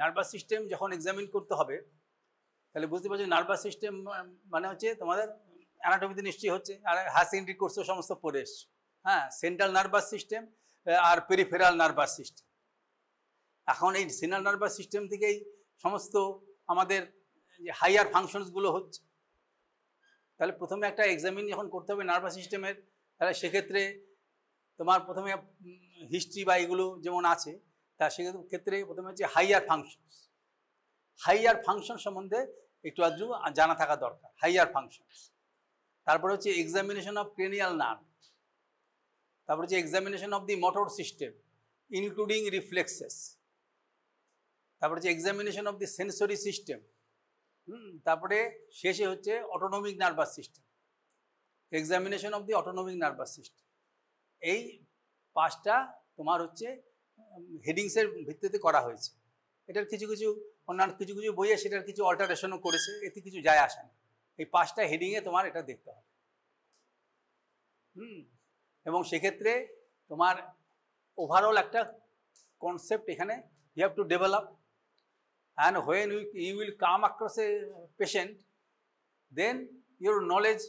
Nervous system যখন examine করতে হবে তাহলে বুঝতে পারছো নার্ভাস সিস্টেম মানে হচ্ছে তোমাদের অ্যানাটমিতে নিশ্চয়ই হচ্ছে, আর হায়ার সেকেন্ডারি কোর্সও সমস্ত পড়ে এসছে। হ্যাঁ, সেন্ট্রাল নার্ভাস সিস্টেম আর পেরিফেরাল নার্ভাস সিস্টেম। এখন এই সেন্ট্রাল নার্ভাস সিস্টেম থেকেই সমস্ত আমাদের যে হাইয়ার ফাংশনসগুলো হচ্ছে। তাহলে প্রথমে একটা এক্সামিন যখন করতে হবে নার্ভাস সিস্টেমের, তাহলে সেক্ষেত্রে তোমার প্রথমে হিস্ট্রি বা এগুলো যেমন আছে, তা সেক্ষেত্রে প্রথমে হচ্ছে হাইয়ার ফাংশনস। হাইয়ার ফাংশন সম্বন্ধে একটু আধটু জানা থাকা দরকার, হাইয়ার ফাংশনস। তারপরে হচ্ছে এক্সামিনেশন অফ ক্রেনিয়াল নার্ভ, তারপরে হচ্ছে examination of the motor system including reflexes, তারপরে হচ্ছে examination of the sensory system, তারপরে শেষে হচ্ছে autonomic nervous system, examination of the autonomic nervous system. এই 5টা তোমার হচ্ছে হেডিংসের ভিত্তিতে করা হয়েছে। এটার কিছু কিছু অন্যান্য কিছু কিছু বইয়ে সেটার কিছু অল্টারেশনও করেছে, এতে কিছু যায় আসে না। এই 5টা হেডিংয়ে তোমার এটা দেখতে হবে। এবং সেক্ষেত্রে তোমার ওভারঅল একটা কনসেপ্ট এখানে you have to develop, and when you will come across a patient, then your knowledge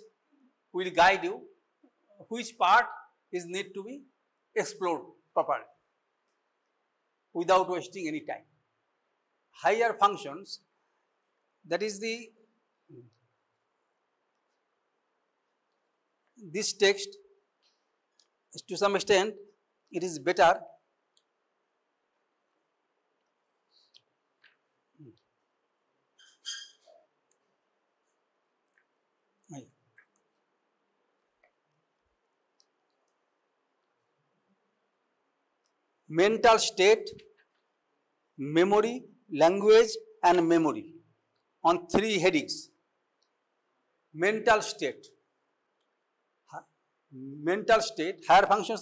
will guide you which part is need to be explored properly without wasting any time. Higher functions, that is the this text to some extent it is better mental state, memory, language and memory on 3 headings. Mental state, higher functions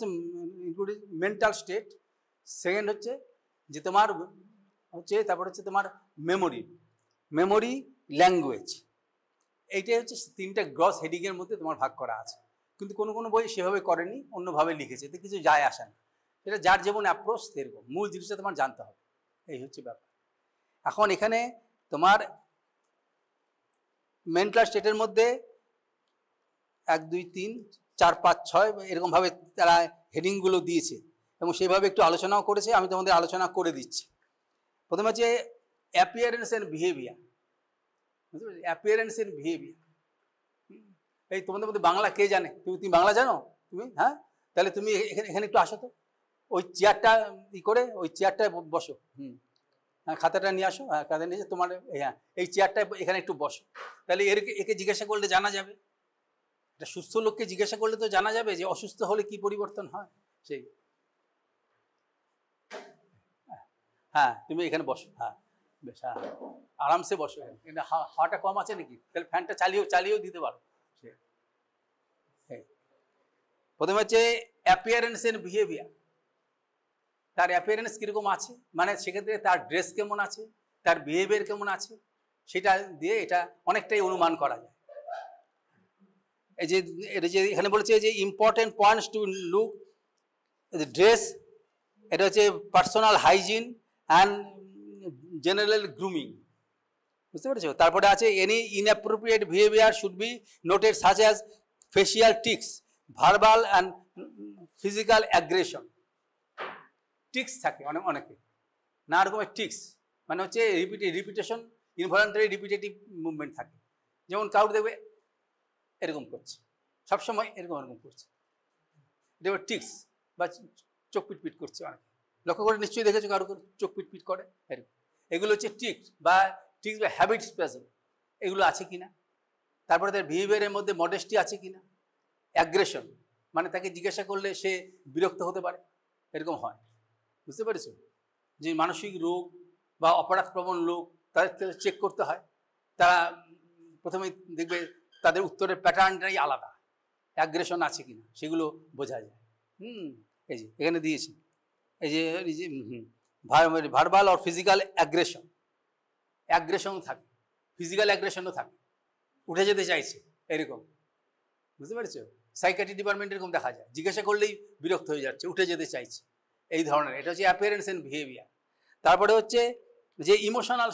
including mental state. Second হচ্ছে যে তোমার হচ্ছে, তারপর হচ্ছে তোমার memory, language. এইটাই হচ্ছে 3টা গ্রস হেডিংয়ের মধ্যে তোমার ভাগ করা আছে। কিন্তু কোনো কোনো বই সেভাবে করেনি, অন্যভাবে লিখেছে, এতে কিছু যায় আসে না। এটা যার যেমন অ্যাপ্রোচ সেরকম, মূল জিনিসটা তোমার জানতে হবে, এই হচ্ছে ব্যাপার। এখন এখানে তোমার মেন্টাল স্টেটের মধ্যে 1 2 3 4 5 6 এরকমভাবে তারা হেডিংগুলো দিয়েছে এবং সেইভাবে একটু আলোচনাও করেছে। আমি তোমাদের আলোচনা করে দিচ্ছি। প্রথমে হচ্ছে অ্যাপিয়ারেন্স অ্যান্ড বিহেভিয়ার। বুঝতে পারছি, অ্যাপিয়ারেন্স অ্যান্ড বিহেভিয়ার। এই তোমাদের মধ্যে বাংলা কে জানে? তুমি বাংলা জানো তুমি? হ্যাঁ, তাহলে তুমি এখানে একটু আসো তো, ওই চেয়ারটা করে ওই চেয়ারটায় বসো। হ্যাঁ, খাতাটা নিয়ে আসো। হ্যাঁ, খাতা নিয়ে তোমার হ্যাঁ এই চেয়ারটায় এখানে একটু বসো। তাহলে একে জিজ্ঞাসা করলে জানা যাবে। একটা সুস্থ লোককে জিজ্ঞাসা করলে তো জানা যাবে যে অসুস্থ হলে কি পরিবর্তন হয়। সেই হ্যাঁ, তুমি এখানে বসো। হ্যাঁ, বেশ, হ্যাঁ আরামসে বসো। এটা হাওয়াটা কম আছে নাকি? তাহলে ফ্যানটা চালিয়েও দিতে পারো। প্রথমে হচ্ছে অ্যাপিয়ারেন্স এন্ড বিহেভিয়ার। তার অ্যাপিয়ারেন্স কীরকম আছে, মানে সেক্ষেত্রে তার ড্রেস কেমন আছে, তার বিহেভিয়ার কেমন আছে, সেটা দিয়ে এটা অনেকটাই অনুমান করা যায়। এই যে এটা যে এখানে বলেছে যে important points to look, dress, এটা হচ্ছে personal hygiene and general grooming. বুঝতে পেরেছো? তারপরে আছে any inappropriate behaviour should be noted such as facial tics, verbal and physical aggression. Tics থাকে অনেকে, নানা রকমের টিক্স, মানে হচ্ছে রিপিটেশন, ইনভলান্টারি রিপিটেটিভ মুভমেন্ট থাকে। যেমন কাউকে দেখবে এরকম করছে, সবসময় এরকম করছে, এটা টিক্স, বা চোখ পিটপিট করছে। অনেকে লক্ষ্য করে নিশ্চয়ই দেখেছো কারো চোখ পিটপিট করে এরকম। এগুলো হচ্ছে টিক্স বা হ্যাবিট স্প্যাজম, এগুলো আছে কিনা। তারপরে তার বিহেভিয়ারের মধ্যে মডেস্টি আছে কিনা। অ্যাগ্রেশন মানে তাকে জিজ্ঞাসা করলে সে বিরক্ত হতে পারে, এরকম হয়। বুঝতে পেরেছো? যে মানসিক রোগ বা অপরাধপ্রবণ লোক তাদের চেক করতে হয়। তারা প্রথমে দেখবে তাদের উত্তরের প্যাটার্নটাই আলাদা, অ্যাগ্রেশন আছে কিনা সেগুলো বোঝা যায়। এই যে এখানে দিয়েছি, এই যে ভার্বাল আর ফিজিক্যাল অ্যাগ্রেশনও থাকে, ফিজিক্যাল অ্যাগ্রেশনও থাকে, উঠে যেতে চাইছে এরকম। বুঝতে পেরেছো? সাইকিয়াট্রি ডিপার্টমেন্ট এরকম দেখা যায়, জিজ্ঞাসা করলেই বিরক্ত হয়ে যাচ্ছে, উঠে যেতে চাইছে, এই ধরনের। এটা হচ্ছে অ্যাপিয়ারেন্স অ্যান্ড বিহেভিয়ার। তারপরে হচ্ছে যে ইমোশনাল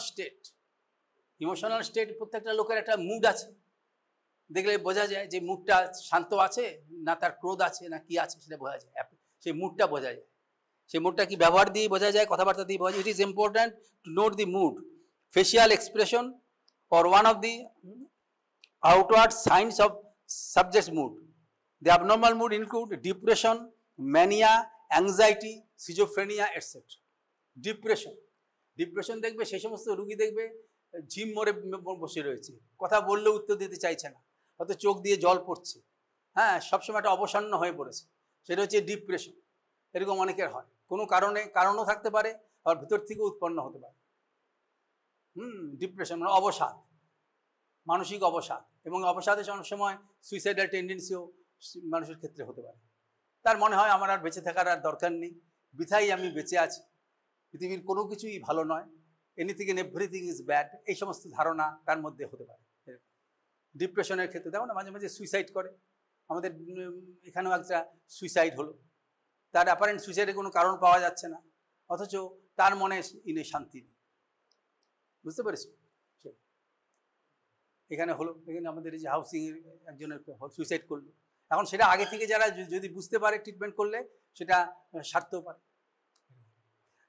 স্টেট প্রত্যেকটা লোকের একটা মুড আছে, দেখলে বোঝা যায় যে মুডটা শান্ত আছে না তার ক্রোধ আছে না কি আছে, সেটা বোঝা যায়, সেই মুডটা বোঝা যায়। সেই মুডটা কি ব্যবহার দিয়ে বোঝা যায়, কথাবার্তা দিয়ে বোঝা যায়। It is important to note the mood, facial expression or one of the outward signs of subject's mood. The abnormal mood include depression, mania, anxiety, schizophrenia, etc. Depression দেখবে সেই সমস্ত রোগী দেখবে ঝিম মরে বসে রয়েছে, কথা বললেও উত্তর দিতে চাইছে না, হয়তো চোখ দিয়ে জল পড়ছে, হ্যাঁ, সবসময় একটা অবসন্ন হয়ে পড়েছে, সেটা হচ্ছে ডিপ্রেশন। এরকম অনেকের হয়, কোনো কারণও থাকতে পারে, আবার ভিতর থেকে উৎপন্ন হতে পারে। ডিপ্রেশন মানে অবসাদ, মানসিক অবসাদ, এবং অবসাদে অনেক সময় সুইসাইডাল টেন্ডেন্সিও মানুষের ক্ষেত্রে হতে পারে। তার মনে হয় আমার আর বেঁচে থাকার আর দরকার নেই, বৃথাই আমি বেঁচে আছি, পৃথিবীর কোনো কিছুই ভালো নয়, anything and everything is bad, এই সমস্ত ধারণা তার মধ্যে হতে পারে। ডিপ্রেশনের ক্ষেত্রে দেখো না মাঝে মাঝে সুইসাইড করে, আমাদের এখানেও একটা সুইসাইড হলো, তার অ্যাপারেন্ট সুইসাইডের কোনো কারণ পাওয়া যাচ্ছে না, অথচ তার মনে ইনে শান্তি নেই, বুঝতে পেরেছো? এখানে হলো, এখানে আমাদের এই যে হাউসিংয়ের একজনের সুইসাইড করলো, এখন সেটা আগে থেকে যারা যদি বুঝতে পারে ট্রিটমেন্ট করলে সেটা সারতেও পারে।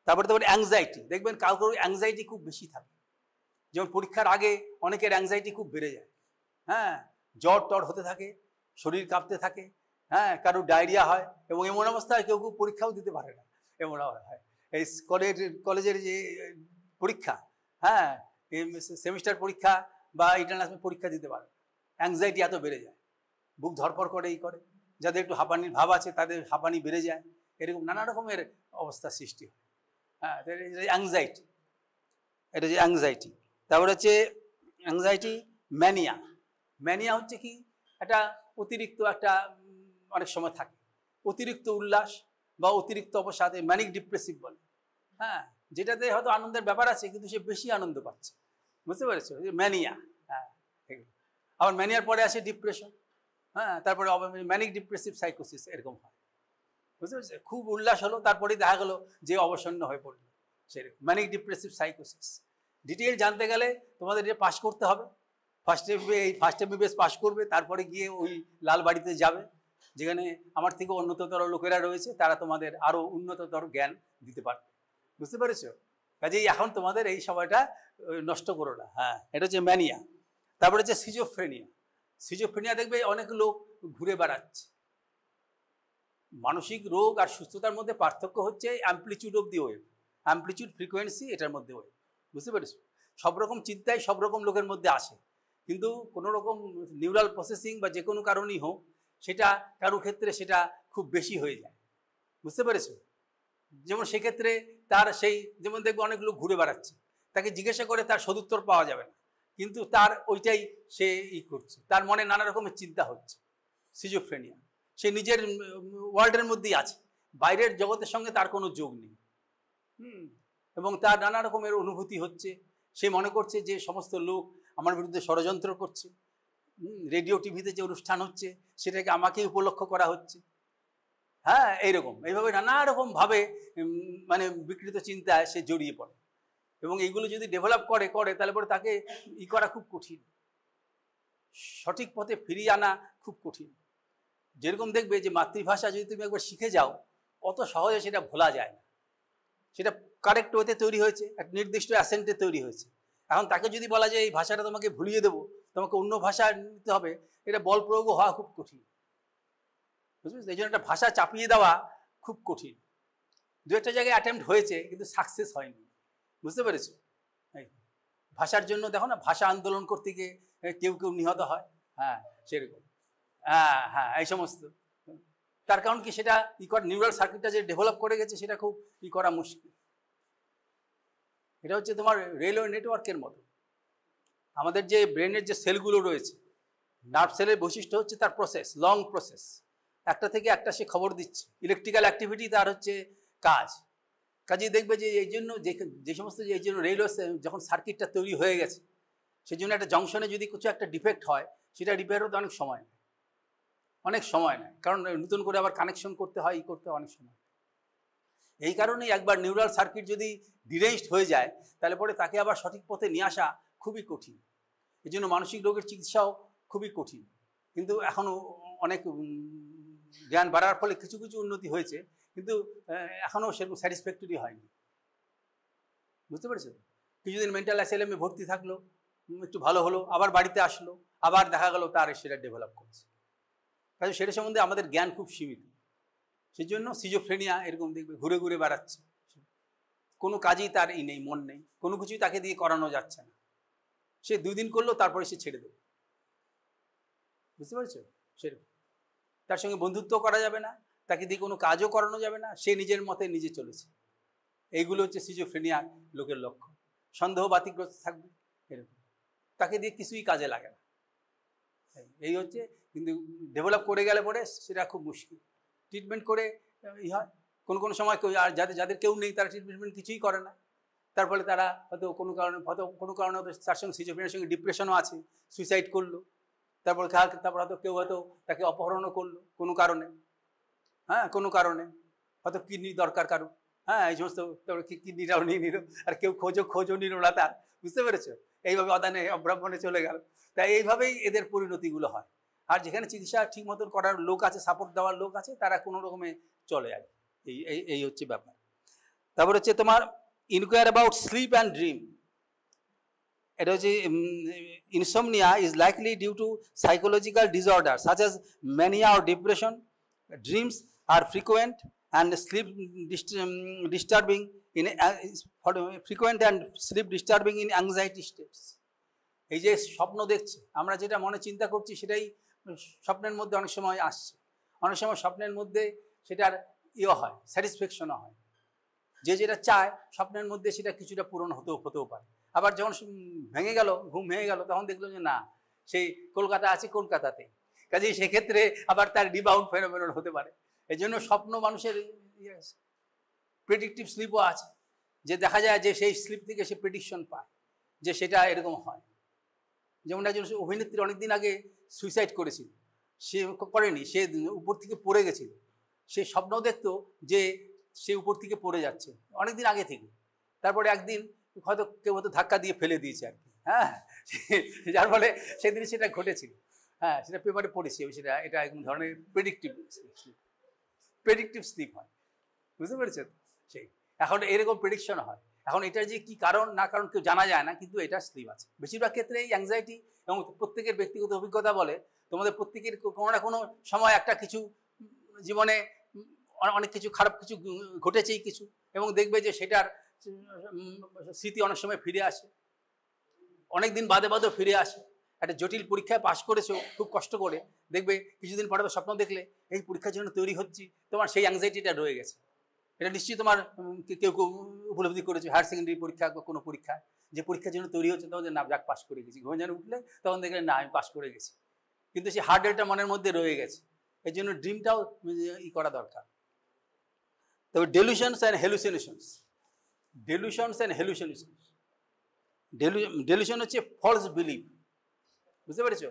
তারপরে অ্যাংজাইটি, দেখবেন কারোর অ্যাংজাইটি খুব বেশি থাকে, যেমন পরীক্ষার আগে অনেকের অ্যাংজাইটি খুব বেড়ে যায়, হ্যাঁ, জ্বর টর হতে থাকে, শরীর কাঁপতে থাকে, হ্যাঁ, কারো ডায়রিয়া হয়, এবং এমন অবস্থায় কেউ কেউ পরীক্ষাও দিতে পারে না, এমন হয়। এই কলেজের যে পরীক্ষা, হ্যাঁ, সেমিস্টার পরীক্ষা বা ইন্টারন্যাশনাল পরীক্ষা দিতে পারে, অ্যাংজাইটি এত বেড়ে যায়, বুক ধরপড় করে, এই করে, যাদের একটু হাঁপানির ভাব আছে তাদের হাঁপানি বেড়ে যায়, এরকম নানা রকমের অবস্থা সৃষ্টি হয়। হ্যাঁ, অ্যাংজাইটি, এটা যে অ্যাংজাইটি। তারপরে হচ্ছে অ্যাংজাইটি ম্যানিয়া হচ্ছে কি, একটা অতিরিক্ত একটা অনেক সময় থাকে অতিরিক্ত উল্লাস বা অতিরিক্ত অবসাদে ম্যানিক ডিপ্রেসিভ বলে, হ্যাঁ, যেটাতে হয়তো আনন্দের ব্যাপার আছে কিন্তু সে বেশি আনন্দ পাচ্ছে, বুঝতে পেরেছো? ম্যানিয়া, হ্যাঁ। আবার ম্যানিয়ার পরে আসে ডিপ্রেশন, হ্যাঁ, তারপরে ম্যানিক ডিপ্রেসিভ সাইকোসিস, এরকম হয়, বুঝতে পেরেছো? খুব উল্লাস হলো, তারপরে দেখা গেলো যে অবসন্ন হয়ে পড়লো, সেরকম ম্যানিক ডিপ্রেসিভ সাইকোসিস। ডিটেল জানতে গেলে তোমাদের এটা পাস করতে হবে, ফার্স্ট এমবিবিএস পাস করবে, তারপরে গিয়ে ওই লালবাড়িতে যাবে, যেখানে আমার থেকে উন্নততর লোকেরা রয়েছে, তারা তোমাদের আরও উন্নততর জ্ঞান দিতে পারবে, বুঝতে পেরেছো? কাজেই এখন তোমাদের এই সময়টা নষ্ট করো না। হ্যাঁ, এটা হচ্ছে ম্যানিয়া। তারপরে হচ্ছে সিজোফ্রেনিয়া দেখবে অনেক লোক ঘুরে বেড়াচ্ছে। মানসিক রোগ আর সুস্থতার মধ্যে পার্থক্য হচ্ছে amplitude of the wave, amplitude frequency, এটার মধ্যে ওয়েভ, বুঝতে পেরেছো? সব রকম চিন্তাই সব রকম লোকের মধ্যে আসে, কিন্তু কোনো রকম নিউরাল প্রসেসিং বা যে কোনো কারণেই হোক, সেটা কারো ক্ষেত্রে সেটা খুব বেশি হয়ে যায়, বুঝতে পেরেছো? যেমন সেক্ষেত্রে তার যেমন দেখবে অনেক লোক ঘুরে বেড়াচ্ছে, তাকে জিজ্ঞাসা করে তার সদুত্তর পাওয়া যাবে না, কিন্তু তার ওইটাই সে করছে, তার মনে নানা রকমের চিন্তা হচ্ছে, সিজোফ্রেনিয়া। সে নিজের ওয়ার্ল্ডের মধ্যেই আছে, বাইরের জগতের সঙ্গে তার কোনো যোগ নেই, এবং তার নানা রকমের অনুভূতি হচ্ছে, সে মনে করছে যে সমস্ত লোক আমার বিরুদ্ধে ষড়যন্ত্র করছে, রেডিও টিভিতে যে অনুষ্ঠান হচ্ছে সেটাকে আমাকেই উপলক্ষ করা হচ্ছে, হ্যাঁ, এইভাবে নানা রকমভাবে মানে বিকৃত চিন্তায় সে জড়িয়ে পড়ে, এবং এইগুলো যদি ডেভেলপ করে তাহলে পরে তাকে করা খুব কঠিন, সঠিক পথে ফিরিয়ে আনা খুব কঠিন। যেরকম দেখবে যে মাতৃভাষা যদি তুমি একবার শিখে যাও, অত সহজে সেটা ভোলা যায় না, সেটা কারেক্ট ওয়েতে তৈরি হয়েছে, একটা নির্দিষ্ট অ্যাসেন্টে তৈরি হয়েছে। এখন তাকে যদি বলা যায় এই ভাষাটা তোমাকে ভুলিয়ে দেবো, তোমাকে অন্য ভাষা নিতে হবে, এটা বল প্রয়োগ হওয়া খুব কঠিন, বুঝতে? এই জন্য একটা ভাষা চাপিয়ে দেওয়া খুব কঠিন। দু একটা জায়গায় অ্যাটেম্প্ট হয়েছে কিন্তু সাকসেস হয়নি, বুঝতে পেরেছো? ভাষার জন্য দেখো না, ভাষা আন্দোলন করতে গিয়ে কেউ নিহত হয়, হ্যাঁ, সেরকম, হ্যাঁ, এই সমস্ত। তার কারণ কি, সেটা নিউরাল সার্কিটটা যে ডেভেলপ করে গেছে সেটা খুব করা মুশকিল। এটা হচ্ছে তোমার রেলওয়ে নেটওয়ার্কের মতো। আমাদের যে ব্রেনের যে সেলগুলো রয়েছে, নার্ভ সেলের বৈশিষ্ট্য হচ্ছে তার প্রসেস, লং প্রসেস, একটা থেকে একটা সে খবর দিচ্ছে, ইলেকট্রিক্যাল অ্যাক্টিভিটি তার হচ্ছে কাজেই দেখবে যে এই জন্য যে সমস্ত এই জন্য রেলওয়ে যখন সার্কিটটা তৈরি হয়ে গেছে, সেই জন্য একটা জংশনে যদি কিছু একটা ডিফেক্ট হয়, সেটা রিপেয়ার হতে অনেক সময় নেয়, কারণ নতুন করে আবার কানেকশন করতে হয়, করতে অনেক সময়। এই কারণেই একবার নিউরাল সার্কিট যদি ডিরেঞ্জড হয়ে যায় তাহলে পরে তাকে আবার সঠিক পথে নিয়ে আসা খুবই কঠিন। এই জন্য মানসিক রোগের চিকিৎসাও খুবই কঠিন। কিন্তু এখনও অনেক জ্ঞান বাড়ার ফলে কিছু কিছু উন্নতি হয়েছে, কিন্তু এখনও সেরকম স্যাটিসফ্যাক্টরি হয়নি। বুঝতে পেরেছো? কিছুদিন মেন্টাল অ্যাসাইলামে ভর্তি থাকলো, একটু ভালো হলো, আবার বাড়িতে আসলো, আবার দেখা গেল তার সেটা ডেভেলপ করছে। কাজে সেটা সম্বন্ধে আমাদের জ্ঞান খুব সীমিত। সেই জন্য সিজোফ্রেনিয়া এরকম দেখবে ঘুরে ঘুরে বেড়াচ্ছে, কোনো কাজেই তার নেই, মন নেই, কোনো কিছুই তাকে দিয়ে করানো যাচ্ছে না। সে 2 দিন করলো, তারপরে সে ছেড়ে দেবে। বুঝতে পারছো? সেরকম তার সঙ্গে বন্ধুত্ব করা যাবে না, তাকে দিয়ে কোনো কাজও করানো যাবে না, সে নিজের মতে নিজে চলেছে। এইগুলো হচ্ছে সিজোফ্রেনিয়া লোকের লক্ষণ। সন্দেহবাতিগ্রস্ত থাকবে এরকম, তাকে দিয়ে কিছুই কাজে লাগে না। এই হচ্ছে, কিন্তু ডেভেলপ করে গেলে পরে সেটা খুব মুশকিল। ট্রিটমেন্ট করে হয়, কোনো সময় কেউ আর যাদের কেউ নেই তারা ট্রিটমেন্ট কিছুই করে না, তার ফলে তারা হয়তো কোনো কারণে তার সঙ্গে সিজোফ্রেনিয়ার সঙ্গে ডিপ্রেশনও আছে, সুইসাইড করলো। তারপর হয়তো কেউ হয়তো তাকে অপহরণও করলো কোনো কারণে, হ্যাঁ, কোনো কারণে হয়তো কিডনি দরকার কারো, হ্যাঁ, এই সমস্ত কিডনিটাও নিয়ে নিল, আর কেউ খোঁজও নিল না তার। বুঝতে পেরেছো? এইভাবে অদানে অব্রাহ্মণে চলে গেল। তাই এইভাবেই এদের পরিণতিগুলো হয়। আর যেখানে চিকিৎসা ঠিক মতন করার লোক আছে, সাপোর্ট দেওয়ার লোক আছে, তারা কোনো রকমে চলে আর এই হচ্ছে ব্যাপার। তারপর হচ্ছে তোমার inquire about sleep and dream. এটা হচ্ছে insomnia is likely due to psychological disorder such as mania or depression. Dreams are frequent and sleep disturbing in frequent and sleep disturbing in anxiety states. এই যে স্বপ্ন দেখছে, আমরা যেটা মনে চিন্তা করছি সেটাই স্বপ্নের মধ্যে অনেক সময় আসছে। অনেক সময় স্বপ্নের মধ্যে সেটার হয়, স্যাটিসফ্যাকশনও হয়। যেটা চায় স্বপ্নের মধ্যে সেটা কিছুটা পূরণ হতেও পারে। আবার যখন ভেঙে গেল, ঘুম ভেঙে গেল, তখন দেখলো যে না, সেই কলকাতা আছে কলকাতাতে। কাজেই সেক্ষেত্রে আবার তার রিবাউন্ড ফেনোমেনন হতে পারে। এই জন্য স্বপ্ন মানুষের প্রেডিক্টিভ স্লিপও আছে, যে দেখা যায় যে সেই স্লিপ থেকে সে প্রেডিকশন পায় যে সেটা এরকম হয়। যেমন একজন অভিনেত্রী অনেকদিন আগে সুইসাইড করেছিল, সে করেনি, সে উপর থেকে পড়ে গেছিল। সে স্বপ্ন দেখতো যে সে উপর থেকে পড়ে যাচ্ছে অনেকদিন আগে থেকে। তারপরে একদিন হয়তো কেউ হয়তো ধাক্কা দিয়ে ফেলে দিয়েছে আর কি, হ্যাঁ, যার ফলে সেদিন সেটা ঘটেছিল। হ্যাঁ, সেটা পেপারে পড়েছি সেটা। এটা এক ধরনের প্রেডিক্টিভ স্লিপ হয়। বুঝতে পেরেছেন? সেই এখন এরকম প্রেডিকশন হয়। এখন এটার যে কি কারণ না কারণ কেউ জানা যায় না, কিন্তু এটা স্লিপ আছে। বেশিরভাগ ক্ষেত্রে এই অ্যাংজাইটি, এবং প্রত্যেকের ব্যক্তিগত অভিজ্ঞতা বলে তোমাদের প্রত্যেকের কোনো না কোনো সময় একটা কিছু জীবনে অনেক কিছু খারাপ কিছু ঘটেছেই কিছু, এবং দেখবে যে সেটার স্মৃতি অনেক সময় ফিরে আসে, অনেক দিন বাদে ফিরে আসে। একটা জটিল পরীক্ষায় পাশ করেছো খুব কষ্ট করে, দেখবে কিছুদিন পরে স্বপ্ন দেখলে এই পরীক্ষার জন্য তৈরি হচ্ছি, তোমার সেই অ্যাংজাইটিটা রয়ে গেছে। এটা নিশ্চয়ই তোমার কেউ উপলব্ধি করেছো। হায়ার সেকেন্ডারি পরীক্ষা বা কোনো পরীক্ষা, যে পরীক্ষার জন্য তৈরি হচ্ছে, তখন না যাক পাশ করে গেছি, ঘুমে যেন উঠলে তখন দেখলে না আমি পাশ করে গেছি, কিন্তু সেই হার্ডেলটা মনের মধ্যে রয়ে গেছে। এই জন্য ড্রিমটাও করা দরকার। তবে ডেলুশনস অ্যান্ড হ্যালুসিনেশনস। ডেলুশন হচ্ছে ফলস বিলিভ। বুঝতে পেরেছো?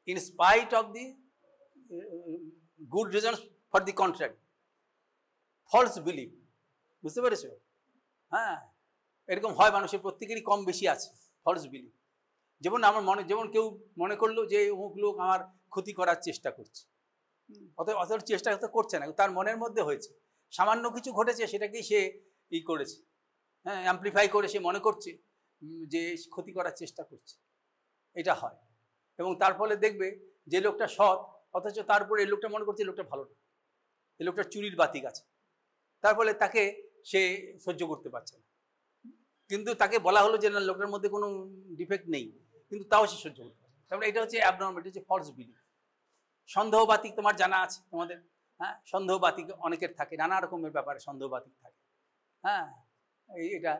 In spite of the good reasons for the contract, false belief. বুঝতে পেরেছো? হ্যাঁ, এরকম হয় মানুষের প্রত্যেকেরই কম বেশি আছে ফলস বিলিভ। যেমন কেউ মনে করলো যে অমুক লোক আমার ক্ষতি করার চেষ্টা করছে, অত চেষ্টা তো করছে না, তার মনের মধ্যে হয়েছে, সামান্য কিছু ঘটেছে, সেটাকেই সে করেছে, হ্যাঁ, অ্যাম্পলিফাই করে সে মনে করছে যে ক্ষতি করার চেষ্টা করছে। এটা হয়, এবং তার ফলে দেখবে যে লোকটা সৎ, অথচ তারপরে এই লোকটা মনে করছে এই লোকটা ভালো না, এই লোকটার চুরির বাতিক আছে, তার ফলে তাকে সে সহ্য করতে পারছে না। কিন্তু তাকে বলা হলো যে না, লোকটার মধ্যে কোনো ডিফেক্ট নেই, কিন্তু তাও সে সহ্য করতে পারছে। তারপরে এটা হচ্ছে অ্যাবনর্মাল, এটা হচ্ছে ফলস বিলিভ। সন্দেহবাতিক তোমার জানা আছে তোমাদের, হ্যাঁ, সন্দেহবাতিক অনেকের থাকে, নানা রকমের ব্যাপারে সন্দেহবাতিক থাকে। হ্যাঁ, এটা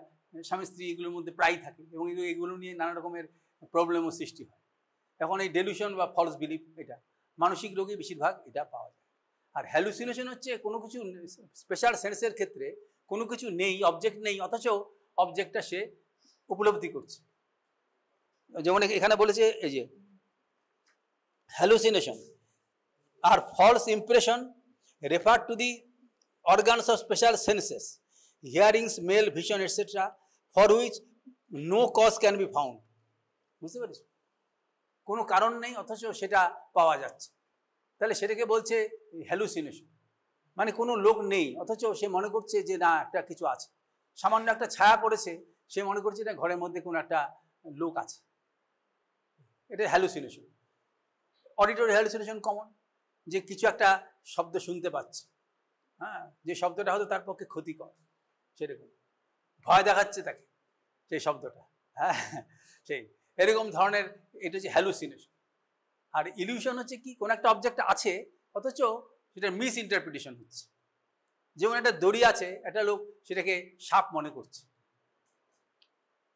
স্বামী স্ত্রী এগুলোর মধ্যে প্রায়ই থাকে, এবং এগুলো নিয়ে নানা রকমের প্রবলেমও সৃষ্টি হয়। এখন এই ডেলুশন বা ফলস বিলিভ, এটা মানসিক রোগী বেশিরভাগ এটা পাওয়া যায়। আর হ্যালুসিনেশন হচ্ছে কোনো কিছু স্পেশাল সেন্সের ক্ষেত্রে কোনো কিছু নেই, অবজেক্ট নেই, অথচ অবজেক্টটা সে উপলব্ধি করছে। যেমন এখানে বলেছে এই যে হ্যালুসিনেশন আর false impression refer to the organs of special senses, hearing, smell, vision, etc., for which no cause can be found. বুঝতে পেরেছো? কোনো কারণ নেই অথচ সেটা পাওয়া যাচ্ছে, তাহলে সেটাকে বলছে হ্যালুসিনেশন। মানে কোনো লোক নেই অথচ সে মনে করছে যে না একটা কিছু আছে, সামান্য একটা ছায়া পড়েছে সে মনে করছে না ঘরের মধ্যে কোনো একটা লোক আছে, এটা হ্যালুসিনেশন। অডিটরি হ্যালুসিনেশন কমন, যে কিছু একটা শব্দ শুনতে পাচ্ছে, হ্যাঁ, যে শব্দটা হয়তো তার পক্ষে ক্ষতিকর, সেরকম ভয় দেখাচ্ছে তাকে সেই শব্দটা, হ্যাঁ, সেই এরকম ধরনের, এটা হচ্ছে হ্যালুসিনেশন। আর ইলিউশন হচ্ছে কি, কোনো একটা অবজেক্ট আছে অথচ সেটা মিস ইন্টারপ্রিটেশন হচ্ছে। যেমন একটা দড়ি আছে, একটা লোক সেটাকে সাপ মনে করছে,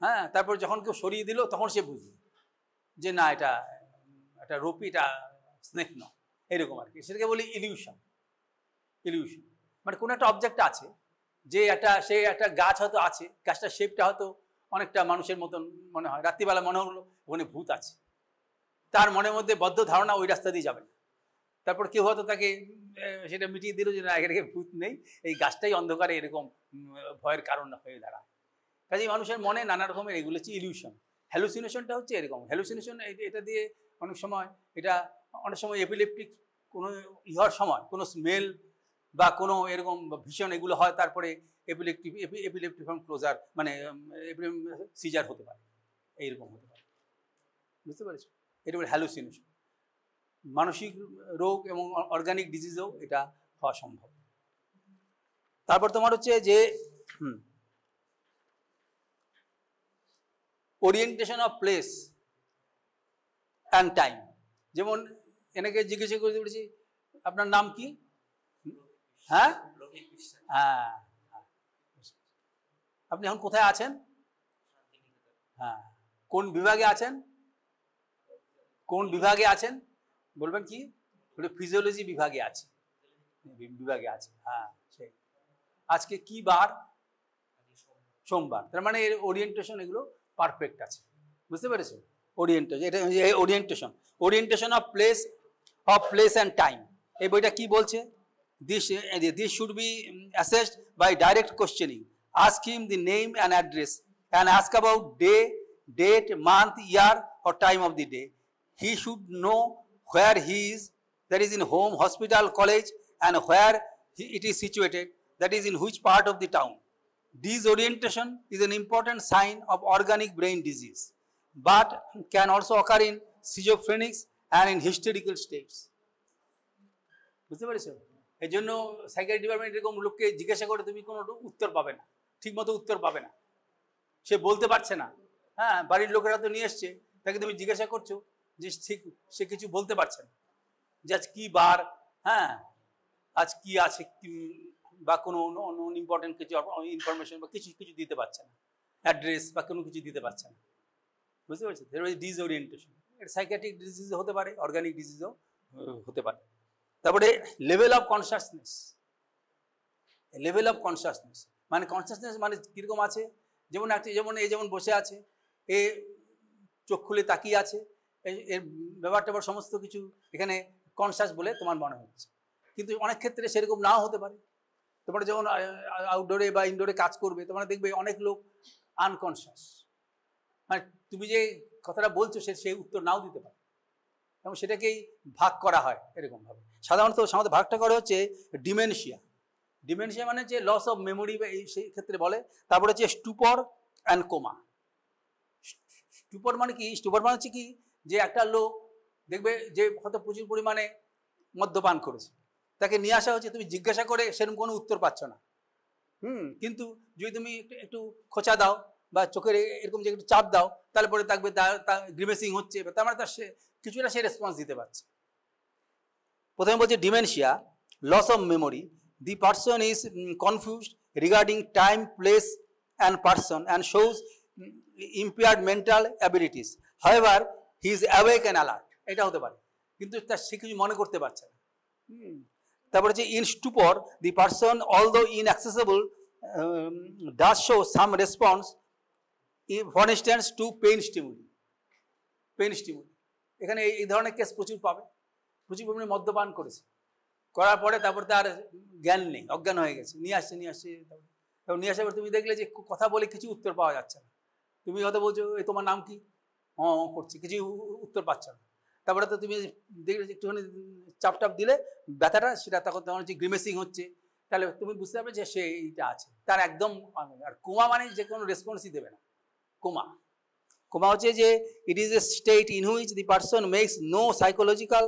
হ্যাঁ, তারপর যখন কেউ সরিয়ে দিল তখন সে বুঝলো যে না এটা একটা রোপি, এটা স্নেক নয়, এরকম আর কি, সেটাকে বলি ইলিউশন। ইলিউশন মানে কোনো একটা অবজেক্ট আছে, যে সে একটা গাছ হয়তো আছে, গাছটার শেপটা হয়তো অনেকটা মানুষের মতন মনে হয়, রাত্রিবেলা মনে হলো ওখানে ভূত আছে, তার মনের মধ্যে বদ্ধ ধারণা ওই রাস্তা দিয়ে যাবে না, তারপর কেউ হয়তো তাকে সেটা মিটিয়ে দিল যে না এখানে ভূত নেই, এই গাছটাই অন্ধকারে এরকম ভয়ের কারণ হয়ে দাঁড়ায়। কাজেই মানুষের মনে নানা রকমের এগুলো হচ্ছে ইলিউশন। হ্যালুসিনেশনটা হচ্ছে এরকম। হ্যালুসিনেশন এটা দিয়ে অনেক সময় এপিলেপটিক কোনো ইহর সময় কোনো স্মেল বা কোনো এরকম ভীষণ এগুলো হয়, তারপরে এপিলেপটিক ফ্রম ক্লোজার মানে সিজার হতে পারে, এইরকম হতে পারে। বুঝতে পেরেছো? এটা বলে হ্যালুসিনেশন। মানসিক রোগ এবং অর্গানিক ডিজিজও এটা হওয়া সম্ভব। তারপর তোমার হচ্ছে যে orientation of place and time. যেমন এনেকে জিজ্ঞাসা করতে পেরেছি আপনার নাম কি, হ্যাঁ হ্যাঁ, আপনি এখন কোথায় আছেন, হ্যাঁ, কোন বিভাগে আছেন, কোন বিভাগে আছেন বলবেন কি, ফিজিওলজি বিভাগে আছে, হ্যাঁ সেই। আজকে কি বার, সোমবার, তার মানে এর ওরিয়েন্টেশন এগুলো পারফেক্ট আছে। বুঝতে পেরেছো? ওরিয়েন্টেশন, এটা orientation, orientation of place and time. এই বইটা কি বলছে, this should be assessed by direct questioning. Ask him the name and address and ask about date, month, year or time of the day. He should know where he is, that is in home, hospital, college, and where it is situated, that is in which part of the town. Disorientation is an important sign of organic brain disease, but can also occur in schizophrenics and in hysterical states. বুঝতে পেরেছো? এই জন্য psychiatry department এরকম লোককে জিজ্ঞাসা করে তুমি কোনো উত্তর পাবে না, ঠিক মতো উত্তর পাবে না, সে বলতে পারছে না, হ্যাঁ, বাড়ির লোকেরা তো নিয়ে এসছে, তাকে তুমি জিজ্ঞাসা করছো যে ঠিক সে কিছু বলতে পারছে না, যে আজ কি বার, হ্যাঁ, আজ কি আছে, বা কোনো ইম্পর্টেন্ট কিছু ইনফরমেশন বা কিছু দিতে পারছে না, অ্যাড্রেস বা কোনো কিছু দিতে পারছে না। বুঝতে পারছি? ডিসওরিয়েন্টেশন, এটা সাইকিয়াট্রিক ডিজিজ হতে পারে, অর্গানিক ডিজিজও হতে পারে। তারপরে level of consciousness. Level of consciousness মানে কনসাসনেস মানে কীরকম আছে, যেমন বসে আছে, এ চোখ খুলে তাকিয়ে আছে, এর ব্যাপার সমস্ত কিছু এখানে কনসাস বলে তোমার মনে হচ্ছে, কিন্তু অনেক ক্ষেত্রে সেরকম নাও হতে পারে। তোমরা যখন আউটডোরে বা ইনডোরে কাজ করবে, তোমরা দেখবে অনেক লোক আনকনসাস, মানে তুমি যে কথাটা বলছো সেই উত্তর নাও দিতে পারে, এবং সেটাকেই ভাগ করা হয় এরকমভাবে। সাধারণত ভাগটা করা হচ্ছে ডিমেনশিয়া। ডিমেনশিয়া মানে যে লস অফ মেমোরি, সেই ক্ষেত্রে বলে। তারপরে হচ্ছে স্টুপর অ্যান্ড কোমা। স্টুপর মানে কি, স্টুপর মানে হচ্ছে কি, যে একটা লোক দেখবে যে হয়তো প্রচুর পরিমাণে মদ্যপান করেছে, তাকে নিয়ে আসা হচ্ছে, তুমি জিজ্ঞাসা করে সেরকম কোনো উত্তর পাচ্ছ না, কিন্তু যদি তুমি একটু খোঁচা দাও বা চোখের এরকম যে একটু চাপ দাও, তারপরে দেখবে তার গ্রিমেসিং হচ্ছে, তার মানে তার কিছুটা সে রেসপন্স দিতে পারছে। প্রথমে বলছে dementia, loss of memory, the person is confused regarding time, place and person and shows impaired mental abilities. However, he is awake and alert. এটা হতে পারে, কিন্তু তার সে কিছু মনে করতে পারছে না। তারপরে যে in stupor, the person although inaccessible does show some response, for instance to pain stimuli. এখানে এই ধরনের কেস প্রচুর পাবে, প্রচুর পরিমাণে মদ্যপান করেছে, করার পরে তারপর তার জ্ঞান নেই, অজ্ঞান হয়ে গেছে, নিয়ে আসছে তারপর নিয়ে আসার পর তুমি দেখলে যে কথা বলে কিছু উত্তর পাওয়া যাচ্ছে না। তুমি হয়তো বলছো এই তোমার নাম কি, করছি, কিছু উত্তর পাচ্ছ না। তারপরে তো তুমি দেখলে একটুখানি চাপ দিলে ব্যথাটা সেটা তখন হচ্ছে গ্রিমেসিং হচ্ছে, তাহলে তুমি বুঝতে পারবে যে সে এইটা আছে, তার একদম। আর কোমা মানে যে কোনো রেসপন্সই দেবে না। কোমা হচ্ছে যে it is a state in which the person makes no psychological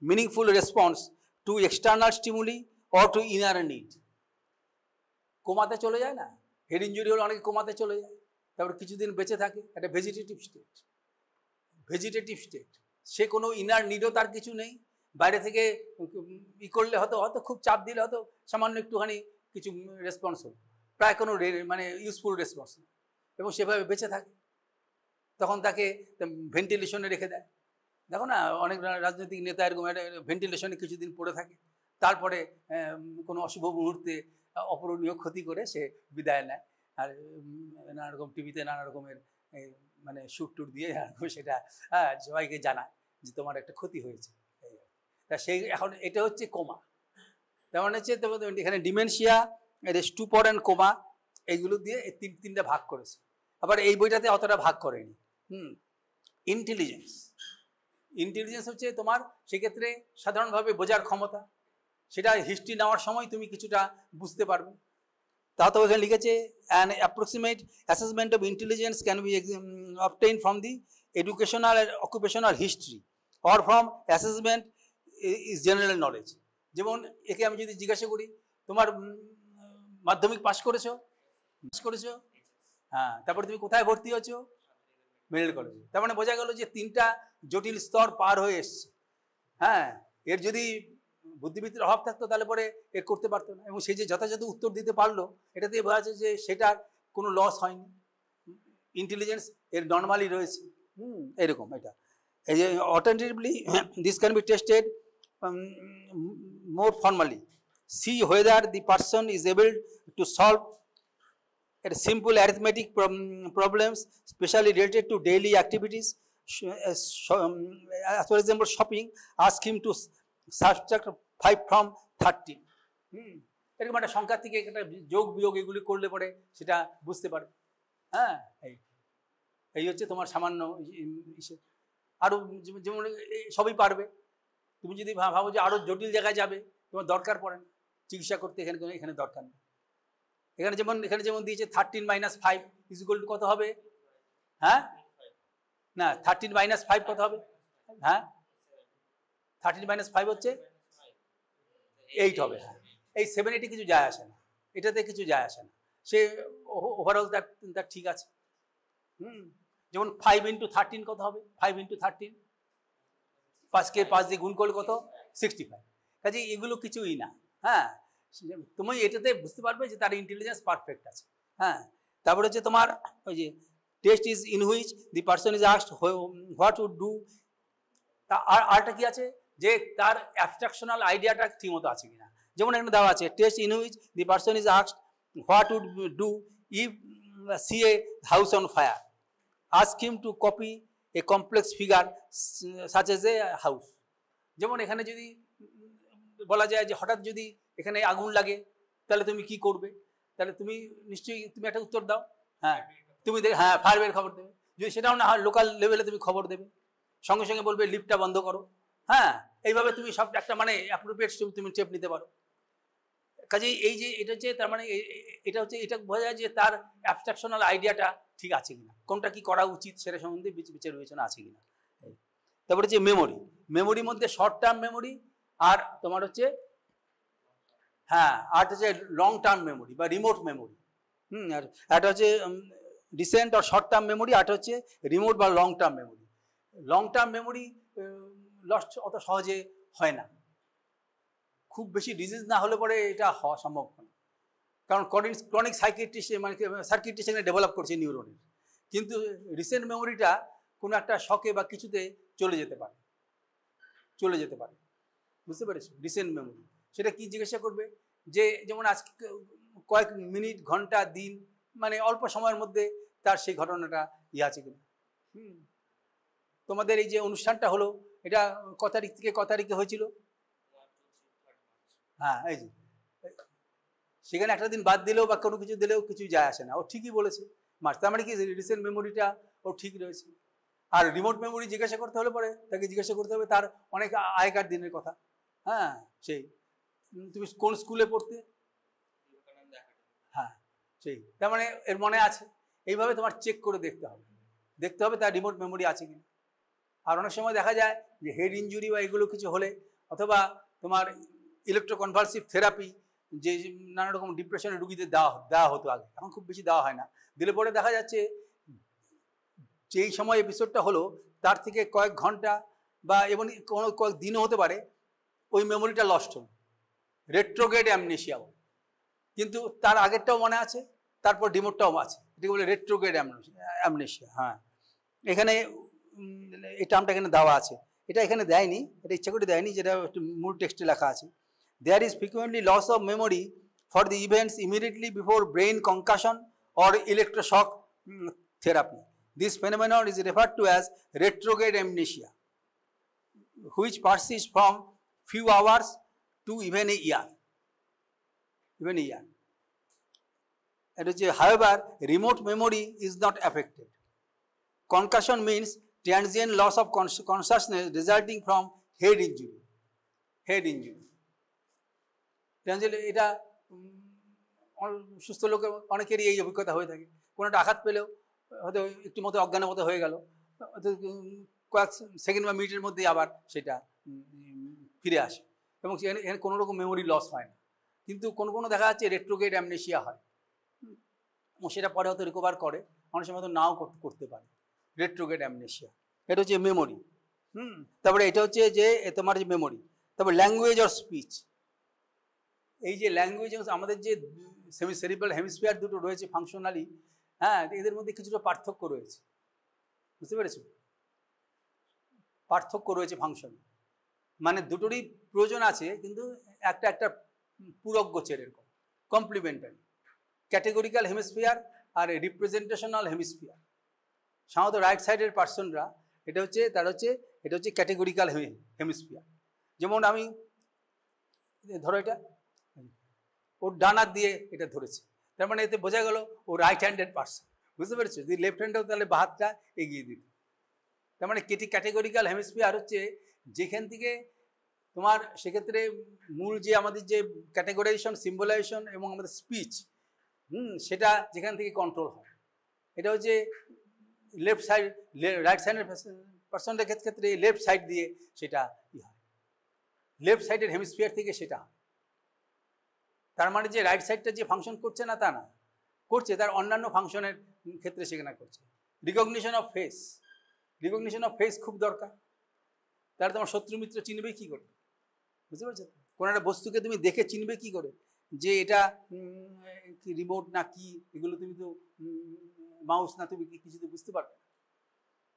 meaningful response to external stimuli or to inner need. কোমাতে চলে যায় না, হেড ইঞ্জুরি হলে অনেকে কোমাতে চলে যায়, তারপর কিছুদিন বেঁচে থাকে, একটা ভেজিটেটিভ স্টেট। সে কোনো ইনার নিডও তার কিছু নেই, বাইরে থেকে করলে হয়তো খুব চাপ দিলে হয়তো সামান্য একটুখানি কিছু রেসপন্স হলো, প্রায় কোনো মানে ইউজফুল রেসপন্স, এবং সেভাবে বেঁচে থাকে। তখন তাকে ভেন্টিলেশনে রেখে দেয়। দেখো না, অনেক রাজনৈতিক নেতা এরকম ভেন্টিলেশনে কিছুদিন পড়ে থাকে, তারপরে কোনো অশুভ মুহূর্তে অপূরণীয় ক্ষতি করে সে বিদায় নেয়। আর নানা রকম টিভিতে নানা রকমের মানে শুট টুট দিয়ে সেটা সবাইকে জানায় যে তোমার একটা ক্ষতি হয়েছে। তা সেই এখন এটা হচ্ছে কোমা। তেমন হচ্ছে এখানে ডিমেনশিয়া, স্টুপর অ্যান্ড কোমা, এইগুলো দিয়ে তিনটা ভাগ করেছে। আবার এই বইটাতে অতটা ভাগ করেনি। ইন্টেলিজেন্স হচ্ছে তোমার সেক্ষেত্রে সাধারণভাবে বোঝার ক্ষমতা, সেটা হিস্ট্রি নেওয়ার সময় তুমি কিছুটা বুঝতে পারবে। তা তো এখানে লিখেছে an approximate assessment of intelligence can be obtain from the educational and occupational history or from assessment is general knowledge. যেমন একে আমি যদি জিজ্ঞাসা করি তোমার মাধ্যমিক পাস করেছো, হ্যাঁ, তারপরে তুমি কোথায় ভর্তি হয়েছো, মেডিকেল কলেজে, তার মানে বোঝা গেল যে তিনটা জটিল স্তর পার হয়ে এসছে। হ্যাঁ, এর যদি বুদ্ধিবৃত্তির অভাব থাকতো তাহলে পরে এর করতে পারতো না, এবং সেই যে যথাযথ উত্তর দিতে পারলো, এটা দিয়ে বোঝা যাচ্ছে যে সেটার কোনো লস হয়নি, ইন্টেলিজেন্স এর নর্মালি রয়েছে। এরকম এটা এই যে alternatively this can be tested more formally. See whether the person is able to solve simple arithmetic problems, especially related to daily activities. As for example, shopping, ask him to subtract 5 from 13. এরকম একটা সংখ্যা থেকে একটা যোগ বিয়োগ এগুলি করলে পরে সেটা বুঝতে পারবে। হ্যাঁ, এই হচ্ছে তোমার সামান্য। আরও যেমন সবই পারবে। তুমি যদি ভাবো যে আরও জটিল জায়গায় যাবে, তোমার দরকার পড়ে না চিকিৎসা করতে, এখানে দরকার নেই। এখানে যেমন দিয়েছে 13 - 5 = কত হবে? হ্যাঁ, না 13 - 5 কত হবে? হ্যাঁ, 13 - 5 হচ্ছে 8 হবে। হ্যাঁ, এই 7-8 কিছু যায় আসে না, এটাতে কিছু যায় আসে না, সে ওভারঅল তার ঠিক আছে। যেমন 5 × 13 কত হবে? 5 × 13 5কে 5 দিয়ে গুণ করলে কত? 65। কাজে এগুলো কিছুই না। হ্যাঁ, তুমি এটাতে বুঝতে পারবে যে তার ইন্টেলিজেন্স পারফেক্ট আছে। হ্যাঁ, তারপরে হচ্ছে তোমার ওই যে test is in which the person is asked what would do. আরটা কি আছে যে তার অ্যাবস্ট্রাকশনাল আইডিয়াটা ঠিকমতো আছে কিনা। যেমন এখানে দেওয়া আছে test in which the person is asked what would do if see a house on fire, ask him to copy a complex figure such as a house. যেমন এখানে যদি বলা যায় যে হঠাৎ যদি এখানে আগুন লাগে তাহলে তুমি কি করবে, তাহলে তুমি নিশ্চয়ই তুমি একটা উত্তর দাও। হ্যাঁ, তুমি হ্যাঁ ফায়ার ব্রিগেড খবর দেবে, যদি সেটাও না হয় লোকাল লেভেলে তুমি খবর দেবে, সঙ্গে সঙ্গে বলবে লিফটটা বন্ধ করো। হ্যাঁ, এইভাবে তুমি সব একটা মানে অ্যাপ্রোপ্রিয়েট তুমি স্টেপ নিতে পারো। কাজেই এই যে এটা হচ্ছে তার মানে এটা বোঝা যায় যে তার অ্যাবস্ট্রাকশনাল আইডিয়াটা ঠিক আছে কিনা, কোনটা কি করা উচিত সেটা সম্বন্ধে বিচার বিবেচনা আছে কিনা। তারপরে যে মেমোরির মধ্যে শর্ট টার্ম মেমোরি আর তোমার হচ্ছে আর হচ্ছে লং টার্ম মেমোরি বা রিমোট মেমোরি। আর একটা হচ্ছে রিসেন্ট আর শর্ট টার্ম মেমোরি, আর হচ্ছে রিমোট বা long term memory. Long term memory lost অত সহজে হয় না, খুব বেশি ডিজিজ না হলে পরে এটা হওয়া সম্ভব না, কারণ ক্রনিক সার্কিটটি সেখানে ডেভেলপ করছে নিউরনের। কিন্তু রিসেন্ট মেমোরিটা কোনো একটা শকে বা কিছুতে চলে যেতে পারে, বুঝতে পেরেছো? রিসেন্ট মেমোরি সেটা কি জিজ্ঞাসা করবে যে যেমন আজকে কয়েক মিনিট, ঘন্টা, দিন, মানে অল্প সময়ের মধ্যে তার সেই ঘটনাটা আছে কিনা। তোমাদের এই যে অনুষ্ঠানটা হলো এটা ক তারিখ থেকে ক তারিখে হয়েছিল? হ্যাঁ, এই যে সেখানে একটা দিন বাদ দিলেও বা কোনো কিছু দিলেও কিছু যায় আসে না, ও ঠিকই বলেছে মার্চ। তার মানে কি রিসেন্ট মেমোরিটা ও ঠিক রয়েছে। আর রিমোট মেমোরি জিজ্ঞাসা করতে হলে পরে তাকে জিজ্ঞাসা করতে হবে তার অনেক আগেকার দিনের কথা। হ্যাঁ, সেই তুমি কোন স্কুলে পড়তে, হ্যাঁ সেই, তার মানে এর মনে আছে। এইভাবে তোমার চেক করে দেখতে হবে তার রিমোট মেমোরি আছে কিনা। আর অনেক সময় দেখা যায় যে হেড ইঞ্জুরি বা এগুলো কিছু হলে, অথবা তোমার ইলেকট্রোকনভালসিভ থেরাপি যে নানা রকম ডিপ্রেশনের রুগীদের দেওয়া হতো আগে, এখন খুব বেশি দেওয়া হয় না। দিলে পরে দেখা যাচ্ছে যেই সময় এপিসোডটা হলো তার থেকে কয়েক ঘন্টা বা এবং কোনো কয়েক দিনও হতে পারে ওই মেমোরিটা লস্ট হলো, রেট্রোগ্রেড অ্যামনেশিয়া। কিন্তু তার আগেরটাও মনে আছে, তারপর ডিমোটটাও আছে, এটাকে বলে রেট্রোগ্রেড অ্যামনেশিয়া। হ্যাঁ, এখানে এই টার্মটা এখানে দেওয়া আছে, এটা এখানে দেয়নি, এটা ইচ্ছা করে দেয়নি, যেটা মূল টেক্সটে লেখা আছে। There is frequently loss of memory for the events immediately before brain concussion or electroshock therapy. This phenomenon is referred to as retrograde amnesia, which persists from few hours to even a year. However, remote memory is not affected. Concussion means transient loss of consciousness resulting from head injury. এটা সুস্থ লোকের অনেকেরই এই অভিজ্ঞতা হয়ে থাকে। কোনো একটা আঘাত পেলেও হয়তো একটু মতো অজ্ঞানের মতো হয়ে গেল, হয়তো কয়েক সেকেন্ড বা মিনিটের মধ্যেই আবার সেটা ফিরে আসে এবং এখানে কোনো রকম মেমোরি লস হয় না। কিন্তু কোনো দেখা যাচ্ছে রেট্রোগ্রেড অ্যামনেশিয়া হয়, এবং সেটা পরে হয়তো রিকভার করে, অনেক সময় হয়তো নাও করতে পারে। রেট্রোগ্রেড অ্যামনেশিয়া, এটা হচ্ছে মেমোরি। তারপরে এটা হচ্ছে যে তোমার যে মেমোরি। তারপর ল্যাঙ্গুয়েজ অর স্পিচ। এই যে ল্যাঙ্গুয়েজ, আমাদের যে সেরিব্রাল হেমিস্ফিয়ার দুটো রয়েছে ফাংশনালি, হ্যাঁ, এদের মধ্যে কিছুটা পার্থক্য রয়েছে, বুঝতে পেরেছো? পার্থক্য রয়েছে ফাংশনে, মানে দুটোরই প্রয়োজন আছে, কিন্তু একটা পূরক গোছের, এরকম কমপ্লিমেন্টারি। ক্যাটেগরিক্যাল হেমিস্ফিয়ার আর রিপ্রেজেন্টেশনাল হেমিস্ফিয়ার। সাধারণত রাইট সাইডের পার্সনরা এটা হচ্ছে ক্যাটেগরিক্যাল হেমিস্ফিয়ার। যেমন আমি ধরো এটা ওর ডান হাত দিয়ে এটা ধরেছে, তার মানে এতে বোঝা গেল ও রাইট হ্যান্ডেড পার্সন, বুঝতে পেরেছো? যদি লেফট হ্যান্ডেও তাহলে বা হাতটা এগিয়ে দিত। তার মানে ক্যাটেগরিক্যাল হেমিস্ফিয়ার হচ্ছে যেখান থেকে তোমার সেক্ষেত্রে মূল যে আমাদের যে ক্যাটেগরাইজেশন, সিম্বলাইজেশন এবং আমাদের স্পিচ, সেটা যেখান থেকে কন্ট্রোল হয়। এটা হচ্ছে লেফট সাইড, রাইট সাইডের পার্সনের ক্ষেত্রে লেফট সাইড দিয়ে সেটা হয়, লেফট সাইডের হেমিস্ফিয়ার থেকে সেটা হয়। তার মানে যে রাইট সাইডটা যে ফাংশন করছে না তা না, করছে, তার অন্যান্য ফাংশনের ক্ষেত্রে সেখানে করছে। রিকগনিশন অফ ফেস খুব দরকার। তাহলে তোমার শত্রু মিত্র চিনবে কি করে, বুঝতে পারছো? কোনো একটা বস্তুকে তুমি দেখে চিনবে কি করে যে এটা কি রিমোট না কি, এগুলো তুমি তো মাউস না, তুমি কিছু তো বুঝতে পারবে।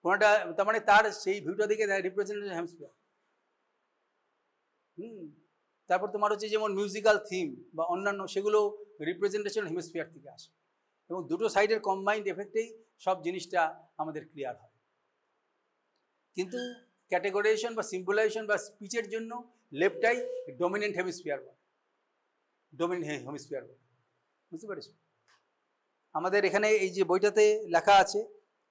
কোনোটা, তার মানে তার সেই ভিউটা দেখে রিপ্রেজেন্টেশন হেমিস্ফিয়ার। তারপর তোমার হচ্ছে যেমন মিউজিক্যাল থিম বা অন্যান্য, সেগুলো রিপ্রেজেন্টেশন হেমিস্ফিয়ার থেকে আসে, এবং দুটো সাইডের কম্বাইন্ড এফেক্টেই সব জিনিসটা আমাদের ক্লিয়ার হয়। কিন্তু ক্যাটেগরাইজেশন বা সিম্বলাইজেশন বা স্পিচের জন্য লেফটটাই ডমিনেন্ট হেমিস্ফিয়ার বলে, বুঝতে পেরেছো? আমাদের এখানে এই যে বইটাতে লেখা আছে,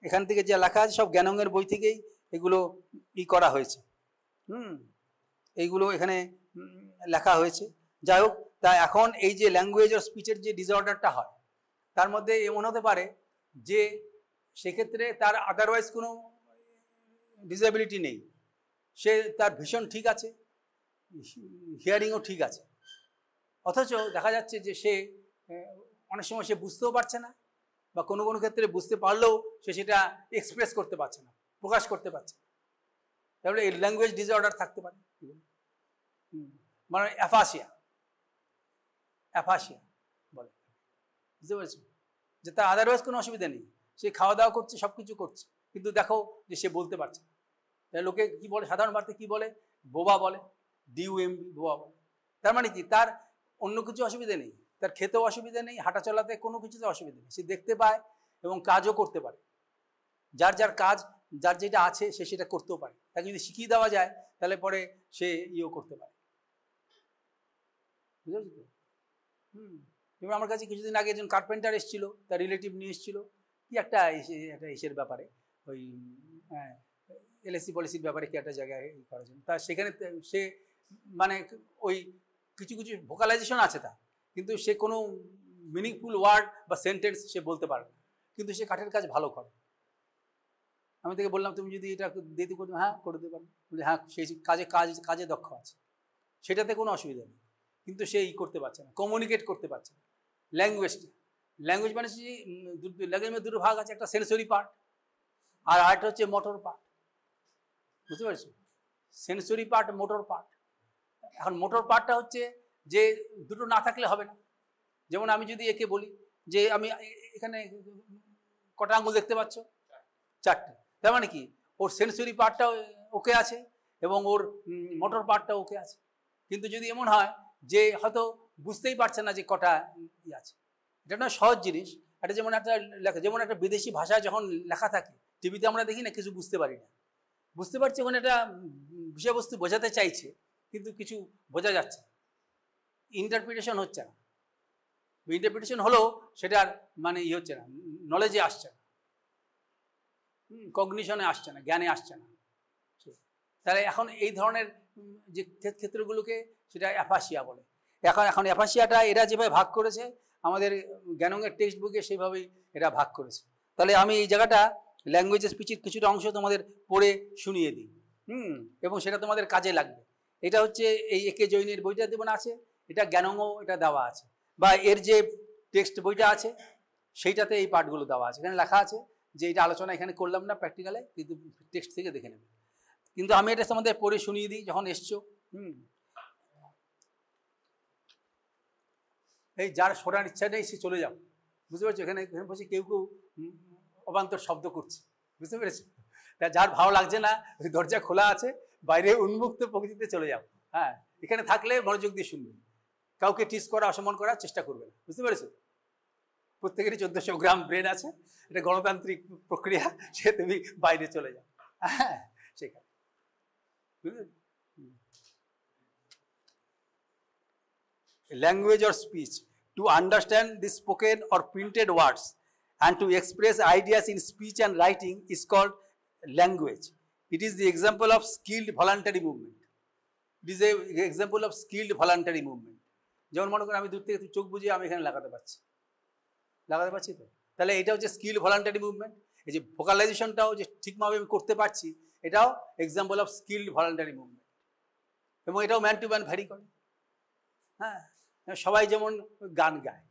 এখান থেকে যা লেখা আছে সব জ্ঞানঙ্গের বই থেকেই এগুলো করা হয়েছে। এইগুলো এখানে লেখা হয়েছে। যাই হোক, তা এখন এই যে ল্যাঙ্গুয়েজ আর স্পিচের যে ডিসঅর্ডারটা হয়, তার মধ্যে এমন হতে পারে যে সেক্ষেত্রে তার আদারওয়াইজ কোনো ডিসএবিলিটি নেই, সে তার ভিশন ঠিক আছে, হিয়ারিংও ঠিক আছে, অথচ দেখা যাচ্ছে যে সে অনেক সময় সে বুঝতেও পারছে না, বা কোনো ক্ষেত্রে বুঝতে পারলেও সে সেটা এক্সপ্রেস করতে পারছে না, প্রকাশ করতে পারছে না। তাহলে এই ল্যাঙ্গুয়েজ ডিসঅর্ডার থাকতে পারে, মানে অ্যাফাসিয়া বলে, বুঝতে পেরেছো? যে তার আদারওয়াইজ কোনো অসুবিধা নেই, সে খাওয়া দাওয়া করছে, সব কিছু করছে, কিন্তু দেখো যে সে বলতে পারছে না। তাই লোকে কি বলে, সাধারণ ভাষাতে কি বলে, বোবা বলে, DUMB, বোবা বলে। তার মানে কি, তার অন্য কিছু অসুবিধা নেই, তার খেতেও অসুবিধা নেই, হাঁটা চলাতে কোনো কিছুতে অসুবিধা নেই, সে দেখতে পায় এবং কাজও করতে পারে। যার কাজ, যার যেটা আছে সে সেটা করতেও পারে। তাকে যদি শিখিয়ে দেওয়া যায় তাহলে পরে সে করতে পারে। বুঝতে পারছি তো? যেমন আমার কাছে কিছুদিন আগে একজন কার্পেন্টার এসেছিল, তার রিলেটিভ নিয়ে এসেছিল কি একটা ইসের ব্যাপারে, ওই এলআইসি পলিসির ব্যাপারে কি একটা জায়গায় করার জন্য। তা সেখানে সে মানে ওই কিছু কিছু ভোকালাইজেশন আছে তার, কিন্তু সে কোনো মিনিংফুল ওয়ার্ড বা সেন্টেন্স সে বলতে পারে না, কিন্তু সে কাঠের কাজ ভালো করে। আমি তাকে বললাম তুমি যদি এটা দিতে করতে, হ্যাঁ করে দিতে পারো, বলি হ্যাঁ সেই কাজে দক্ষ আছে, সেটাতে কোনো অসুবিধা নেই, কিন্তু সে করতে পারছে না, কমিউনিকেট করতে পারছে না। ল্যাঙ্গুয়েজ মানে ল্যাঙ্গুয়েজের দুটো ভাগ আছে, একটা সেন্সরি পার্ট আর আরেকটা হচ্ছে মোটর পার্ট, বুঝতে পারছো? Sensory part, motor part. এখন মোটর পার্টটা হচ্ছে যে দুটো না থাকলে হবে না। যেমন আমি যদি একে বলি যে আমি এখানে কটা আঙুল দেখতে পাচ্ছ? 4টে। তার মানে কি ওর সেন্সরি পার্টটা ওকে আছে এবং ওর মোটর পার্টটা ওকে আছে। কিন্তু যদি এমন হয় যে হয়তো বুঝতেই পারছে না যে কটা আছে, এটা না সহজ জিনিস। এটা যেমন একটা লেখা, যেমন একটা বিদেশি ভাষায় যখন লেখা থাকে টিভিতে আমরা দেখি না, কিছু বুঝতে পারি না, বুঝতে পারছি ওখানে একটা বিষয়বস্তু বোঝাতে চাইছে কিন্তু কিছু বোঝা যাচ্ছে না, ইন্টারপ্রিটেশন হচ্ছে না। ইন্টারপ্রিটেশন হলেও সেটার মানে হচ্ছে না, নলেজে আসছে না, কগনিশনে আসছে না, জ্ঞানে আসছে না। তাহলে এখন এই ধরনের যে ক্ষেত্রগুলোকে সেটা অ্যাফাসিয়া বলে। এখন অ্যাফাসিয়াটা এরা যেভাবে ভাগ করেছে আমাদের জ্ঞানঙ্গের টেক্সট বুকে সেভাবেই এরা ভাগ করেছে। তাহলে আমি এই জায়গাটা ল্যাঙ্গুয়েজ স্পিচের কিছুটা অংশ তোমাদের পড়ে শুনিয়ে দিই, এবং সেটা তোমাদের কাজে লাগবে। এটা হচ্ছে এই একে জৈনের বইটা দেবেন আছে, এটা জ্ঞানঙ্গ এটা দেওয়া আছে, বা এর যে টেক্সট বইটা আছে সেইটাতে এই পার্টগুলো দেওয়া আছে। এখানে লেখা আছে যে এটা আলোচনা এখানে করলাম না প্র্যাকটিক্যালে, কিন্তু টেক্সট থেকে দেখে নেবে। কিন্তু আমি এটা তোমাদের পড়ে শুনিয়ে দিই যখন এসছো। এই যার শোনার ইচ্ছা নেই সে চলে যাও, বুঝতে পারছো? এখানে বসে কেউ কেউ অবান্তর শব্দ করছে, বুঝতে পেরেছো? যার ভালো লাগছে না ওই দরজা খোলা আছে, বাইরে উন্মুক্ত প্রকৃতিতে চলে যাও। হ্যাঁ, এখানে থাকলে মনোযোগ দিয়ে শুনবে, কাউকে টিস করা অসম্মান করার চেষ্টা করবে না, বুঝতে পেরেছো? প্রত্যেকেরই 1400 গ্রাম ব্রেন আছে, এটা গণতান্ত্রিক প্রক্রিয়া, সে তুমি বাইরে চলে যাও। হ্যাঁ, সেখানে language or speech to understand the spoken or printed words and to express ideas in speech and writing is called language. It is the example of skilled voluntary movement. It is an example of skilled voluntary movement. যেমন মনে করেন আমি দূর থেকে চোখ বুঝিয়ে আমি এখানে লাগাতে পারছি তো, তাহলে এটা হচ্ছে স্কিল ভলান্টারি মুভমেন্ট। এই যে ভোকালাইজেশনটাও যে ঠিকভাবে আমি করতে পারছি, এটাও example of skilled voluntary movement, এবং এটাও ম্যান টু ম্যান ভ্যারি করে। হ্যাঁ, সবাই যেমন গান গায়,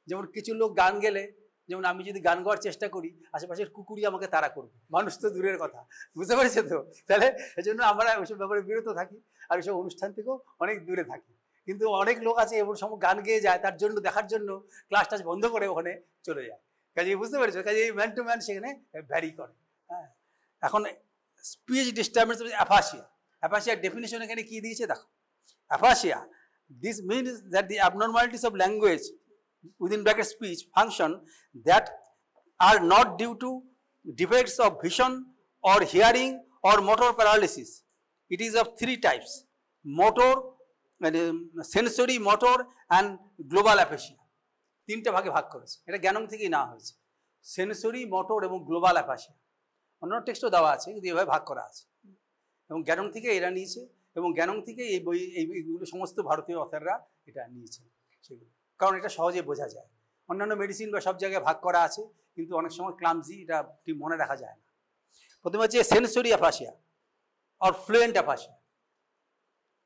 যেমন কিছু লোক গান গেলে, যেমন আমি যদি গান গাওয়ার চেষ্টা করি আশেপাশের কুকুরই আমাকে তাড়া করবে, মানুষ তো দূরের কথা, বুঝতে পারছে তো? তাহলে এই জন্য আমরা ওইসব ব্যাপারে বিরত থাকি আর ওইসব অনুষ্ঠান থেকেও অনেক দূরে থাকি। কিন্তু অনেক লোক আছে এমন সময় গান গেয়ে যায়, তার জন্য দেখার জন্য ক্লাস টাস বন্ধ করে ওখানে চলে যায়। কাজে বুঝতে পেরেছো? কাজে ম্যান টু ম্যান সেখানে ভ্যারি করে। হ্যাঁ, এখন স্পিচ ডিস্টারবেন্স অ্যাফাসিয়া, অ্যাফাসিয়ার ডেফিনিশন এখানে কি দিয়েছে দেখো। Aphasia, this means that the abnormalities of language within bracket speech function that are not due to defects of vision or hearing or motor paralysis. It is of 3 types: motor, sensory, motor and global aphasia. 3টে ভাগে ভাগ করেছে, এটা জ্ঞানং থেকেই নেওয়া হয়েছে। Sensory, motor এবং global aphasia. অন্য টেক্সটও দেওয়া আছে কিন্তু এভাবে ভাগ করা আছে, এবং জ্ঞানং থেকে এরা নিয়েছে, এবং জ্ঞানং থেকে এই বই এইগুলো সমস্ত ভারতীয় অথাররা এটা নিয়েছেন সেগুলো, কারণ এটা সহজে বোঝা যায়। অন্যান্য মেডিসিন বা সব জায়গায় ভাগ করা আছে, কিন্তু অনেক সময় ক্লামজি, এটা ঠিক মনে রাখা যায় না। প্রথমে হচ্ছে sensory aphasia or fluent aphasia.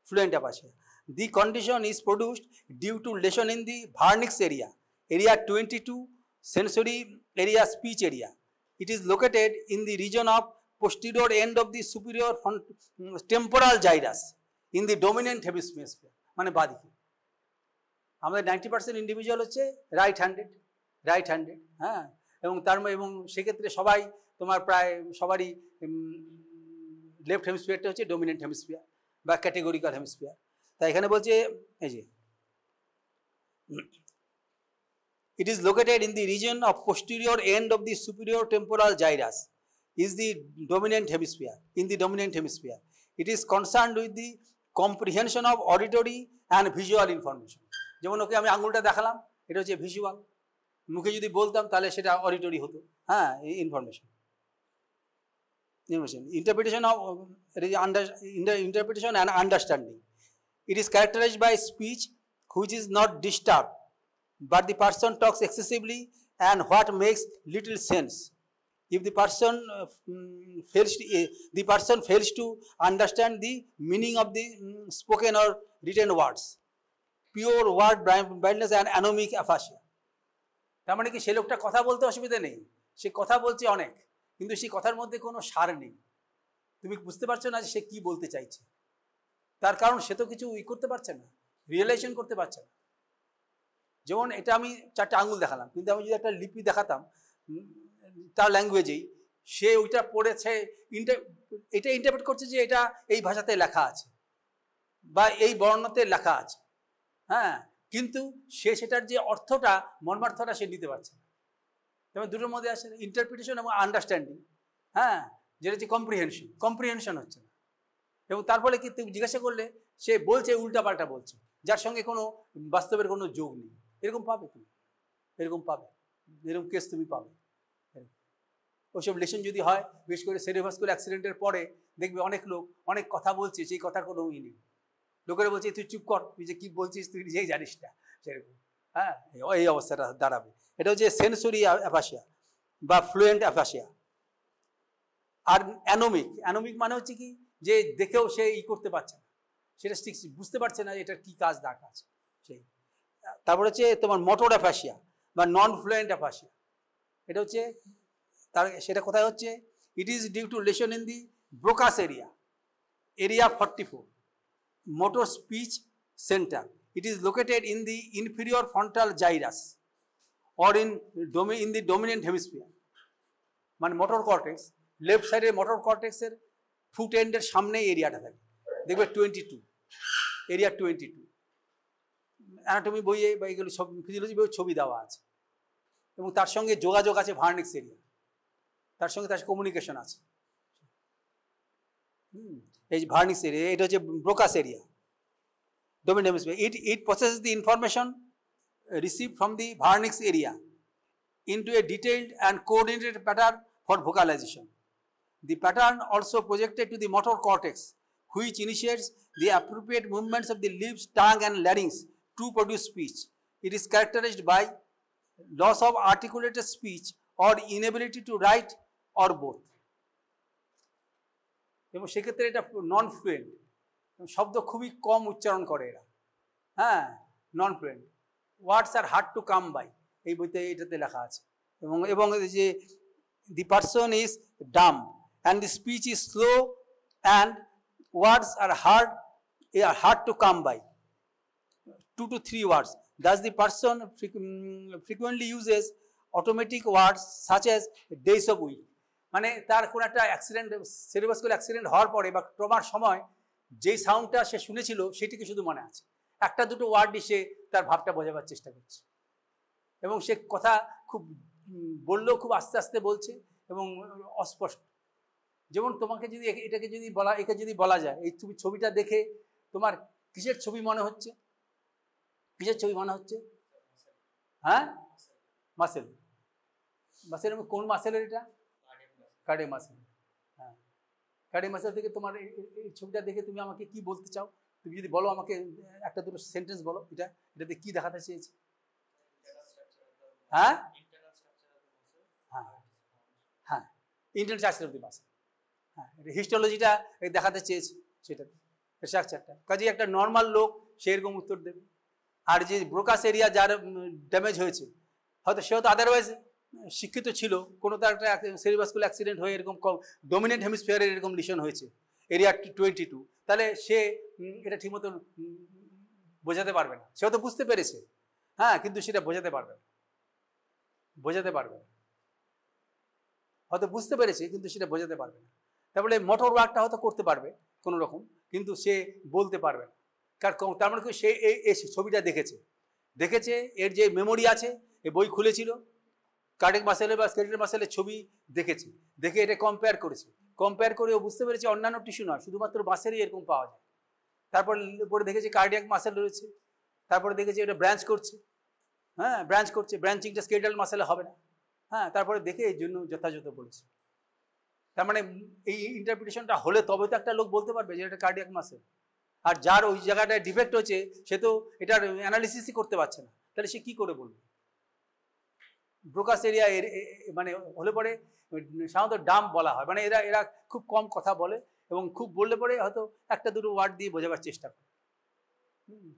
Fluent aphasia. The condition is produced due to lesion in the vernix area, area 22, sensory area, speech area. It is located in the region of posterior end of the superior temporal gyrus in the dominant hemisphere, মানে বাদিকে। আমাদের 90% individual হচ্ছে right handed, হ্যাঁ, এবং এবং সেক্ষেত্রে সবাই তোমার প্রায় সবারই লেফট হেমিস্ফিয়ারটা হচ্ছে ডোমিনেন্ট হেমিস্ফিয়ার বা ক্যাটেগরিক্যাল হেমিস্ফিয়ার। তাই এখানে বলছে এই যে it is located in the region of posterior end of the superior temporal gyrus is the dominant hemisphere, in the dominant hemisphere. It is concerned with the comprehension of auditory and visual information. যেমন ওকে আমি আঙুলটা দেখালাম, এটা হচ্ছে visual. মুখে যদি বলতাম তাহলে সেটা অডিটরি হতো। হ্যাঁ, information. Interpretation of interpretation and understanding. It is characterized by speech which is not disturbed, but the person talks excessively and what makes little sense. If the person fails to understand the meaning of the spoken or written words, pure word blindness and anomic aphasia. তার মানে কি, সে লোকটা কথা বলতে অসুবিধা নেই, সে কথা বলছে অনেক, কিন্তু সেই কথার মধ্যে কোনো সার নেই। তুমি বুঝতে পারছো না যে সে কি বলতে চাইছে, তার কারণ সে তো কিছু করতে পারছে না, রিয়েলাইজেশন করতে পারছে না। যেমন এটা আমি 4টা আঙুল দেখালাম, কিন্তু আমি যদি একটা লিপি দেখাতাম তার ল্যাঙ্গুয়েজেই, সে ওইটা পড়েছে, এটা ইন্টারপ্রেট করছে যে এটা এই ভাষাতে লেখা আছে বা এই বর্ণতে লেখা আছে। হ্যাঁ, কিন্তু সে সেটার যে অর্থটা, মর্মার্থটা সে নিতে পারছে না। তবে দুটোর মধ্যে আসে ইন্টারপ্রিটেশন এবং আন্ডারস্ট্যান্ডিং। হ্যাঁ, যেটা হচ্ছে কম্প্রিহেনশন হচ্ছে না। এবং তার ফলে কি, তুমি জিজ্ঞাসা করলে সে বলছে উল্টাপাল্টা বলছে, যার সঙ্গে কোনো বাস্তবের কোনো যোগ নেই। এরকম পাবে তুমি, এরকম কেস তুমি পাবে। ওইসব লেসন যদি হয়, বিশেষ করে সেরিব্রাসকুলার অ্যাক্সিডেন্টের পরে দেখবে অনেক লোক অনেক কথা বলছে, সেই কথার কোনো নেই। লোকেরা বলছে তুই চুপ কর, তুই যে কী বলছিস তুই নিজেই জানিস না, সেরকম। হ্যাঁ, এই অবস্থাটা দাঁড়াবে। এটা হচ্ছে সেন্সরি অ্যাফাসিয়া বা ফ্লুয়েন্ট অ্যাফাসিয়া। আর অ্যানোমিক মানে হচ্ছে কি, যে দেখেও সে করতে পারছে না, সেটা ঠিক বুঝতে পারছে না এটার কি কাজ না কাজ সেই। তারপর হচ্ছে তোমার মোটর অ্যাফাসিয়া বা নন ফ্লুয়েন্ট অ্যাফাসিয়া। এটা হচ্ছে সেটা কোথায় হচ্ছে, it is due to lesion in the Broca's area 44, motor speech center. It is located in the inferior frontal gyrus or in the dominant hemisphere. মানে মোটর কর্টেক্স, লেফট সাইডের motor কর্টেক্সের foot এন্ডের সামনে এরিয়াটা থাকে, দেখবে 22, এরিয়া 22। অ্যানাটমি বইয়ে বা এগুলো সব ফিজিওলজি বইয়ে ছবি দেওয়া আছে। এবং তার সঙ্গে যোগাযোগ আছে ভার্নিক্স এরিয়া, তার সঙ্গে কমিউনিকেশন আছে। এই ভার্নিক্স এরিয়া, এটা হচ্ছে Broca's area, dominant hemisphere. It processes the information received from the vernix area into a detailed and coordinated pattern for vocalization. The pattern also projected to the motor cortex, which initiates the appropriate movements of the lips, tongue and larynx to produce speech. It is characterized by loss of articulated speech or inability to write or both. এবং সেক্ষেত্রে এটা নন fluent, শব্দ খুবই কম উচ্চারণ করে এরা। হ্যাঁ, non fluent. Words are hard to come by, এই বইতে এটাতে লেখা আছে। এবং যে the person is dumb and the speech is slow and words are hard to come by, 2 to 3 words. Thus the person frequently uses automatic words such as days of week. মানে তার কোনো একটা অ্যাক্সিডেন্ট, সেরিব্রাসকুলার অ্যাক্সিডেন্ট হওয়ার পরে বা ট্রমার সময় যেই সাউন্ডটা সে শুনেছিল সেটিকে শুধু মনে আছে, একটা দুটো ওয়ার্ডই সে তার ভাবটা বোঝাবার চেষ্টা করছে। এবং সে কথা খুব বললেও খুব আস্তে আস্তে বলছে এবং অস্পষ্ট। যেমন তোমাকে যদি একে যদি বলা যায়, এই ছবিটা দেখে তোমার কিসের ছবি মনে হচ্ছে? কিসের ছবি মনে হচ্ছে? হ্যাঁ, মাসেল। কোন মাসেলের এটা? Cardiac muscle. হ্যাঁ, কার্ডিয়াক মাসেল থেকে তোমার এই ছবিটা দেখে তুমি আমাকে কি বলতে চাও? তুমি যদি বলো, আমাকে একটা দুটো সেন্টেন্স বলো, এটাতে কি দেখাতে চেয়েছে? হ্যাঁ হ্যাঁ হ্যাঁ, internal structure of the muscle. হ্যাঁ, এটা হিস্টোলজিটা দেখাতে চেয়েছে, সেটাতে স্ট্রাকচারটা। কাজে একটা নর্মাল লোক সে এরকম উত্তর দেবে। আর যে ব্রোকাস এরিয়া যার ড্যামেজ হয়েছে, হয়তো সে হয়তো আদারওয়াইজ শিক্ষিত ছিল, কোনো তার একটা সেরিব্রাসকুলার অ্যাক্সিডেন্ট হয়ে এরকম ডমিনেন্ট হেমিস্ফিয়ারের এরকম লিশন হয়েছে এরিয়া 22, তাহলে সে এটা ঠিকমতো বোঝাতে পারবে না। সে হয়তো বুঝতে পেরেছে, হ্যাঁ, কিন্তু সেটা বোঝাতে পারবে না, হয়তো বুঝতে পেরেছে কিন্তু সেটা বোঝাতে পারবে না। তারপরে মোটর ওয়ার্কটা হয়তো করতে পারবে কোনো রকম, কিন্তু সে বলতে পারবে না। তার মানে সে এই ছবিটা দেখেছে, এর যে মেমোরি আছে, এই বই খুলেছিল, কার্ডিয়াক মাসেলের বা স্কেলেটাল মাসেলের ছবি দেখে এটা কম্পেয়ার করে ও বুঝতে পেরেছে অন্যান্য টিস্যু নয়, শুধুমাত্র বাসেরই এরকম পাওয়া যায়। তারপরে দেখেছে কার্ডিয়াক মাসেল রয়েছে, তারপরে দেখেছি এটা ব্রাঞ্চ করছে, হ্যাঁ ব্রাঞ্চ করছে, ব্রাঞ্চিংটা স্কেলেটাল মাসেলে হবে না, হ্যাঁ তারপরে দেখে এই জন্য যথাযথ বলেছে। তার মানে এই ইন্টারপ্রিটেশনটা হলে তবে তো একটা লোক বলতে পারবে যে এটা কার্ডিয়াক মাসেল। আর যার ওই জায়গাটায় ডিফেক্ট হচ্ছে সে তো এটার অ্যানালিসিসই করতে পারছে না, তাহলে সে কি করে বলবে? ব্রোকাস এরিয়া মানে হলে পরে সাধারণত ডাম্প বলা হয়, মানে এরা খুব কম কথা বলে এবং খুব বললে পরে হয়তো একটা দুটো ওয়ার্ড দিয়ে বোঝাবার চেষ্টা করে,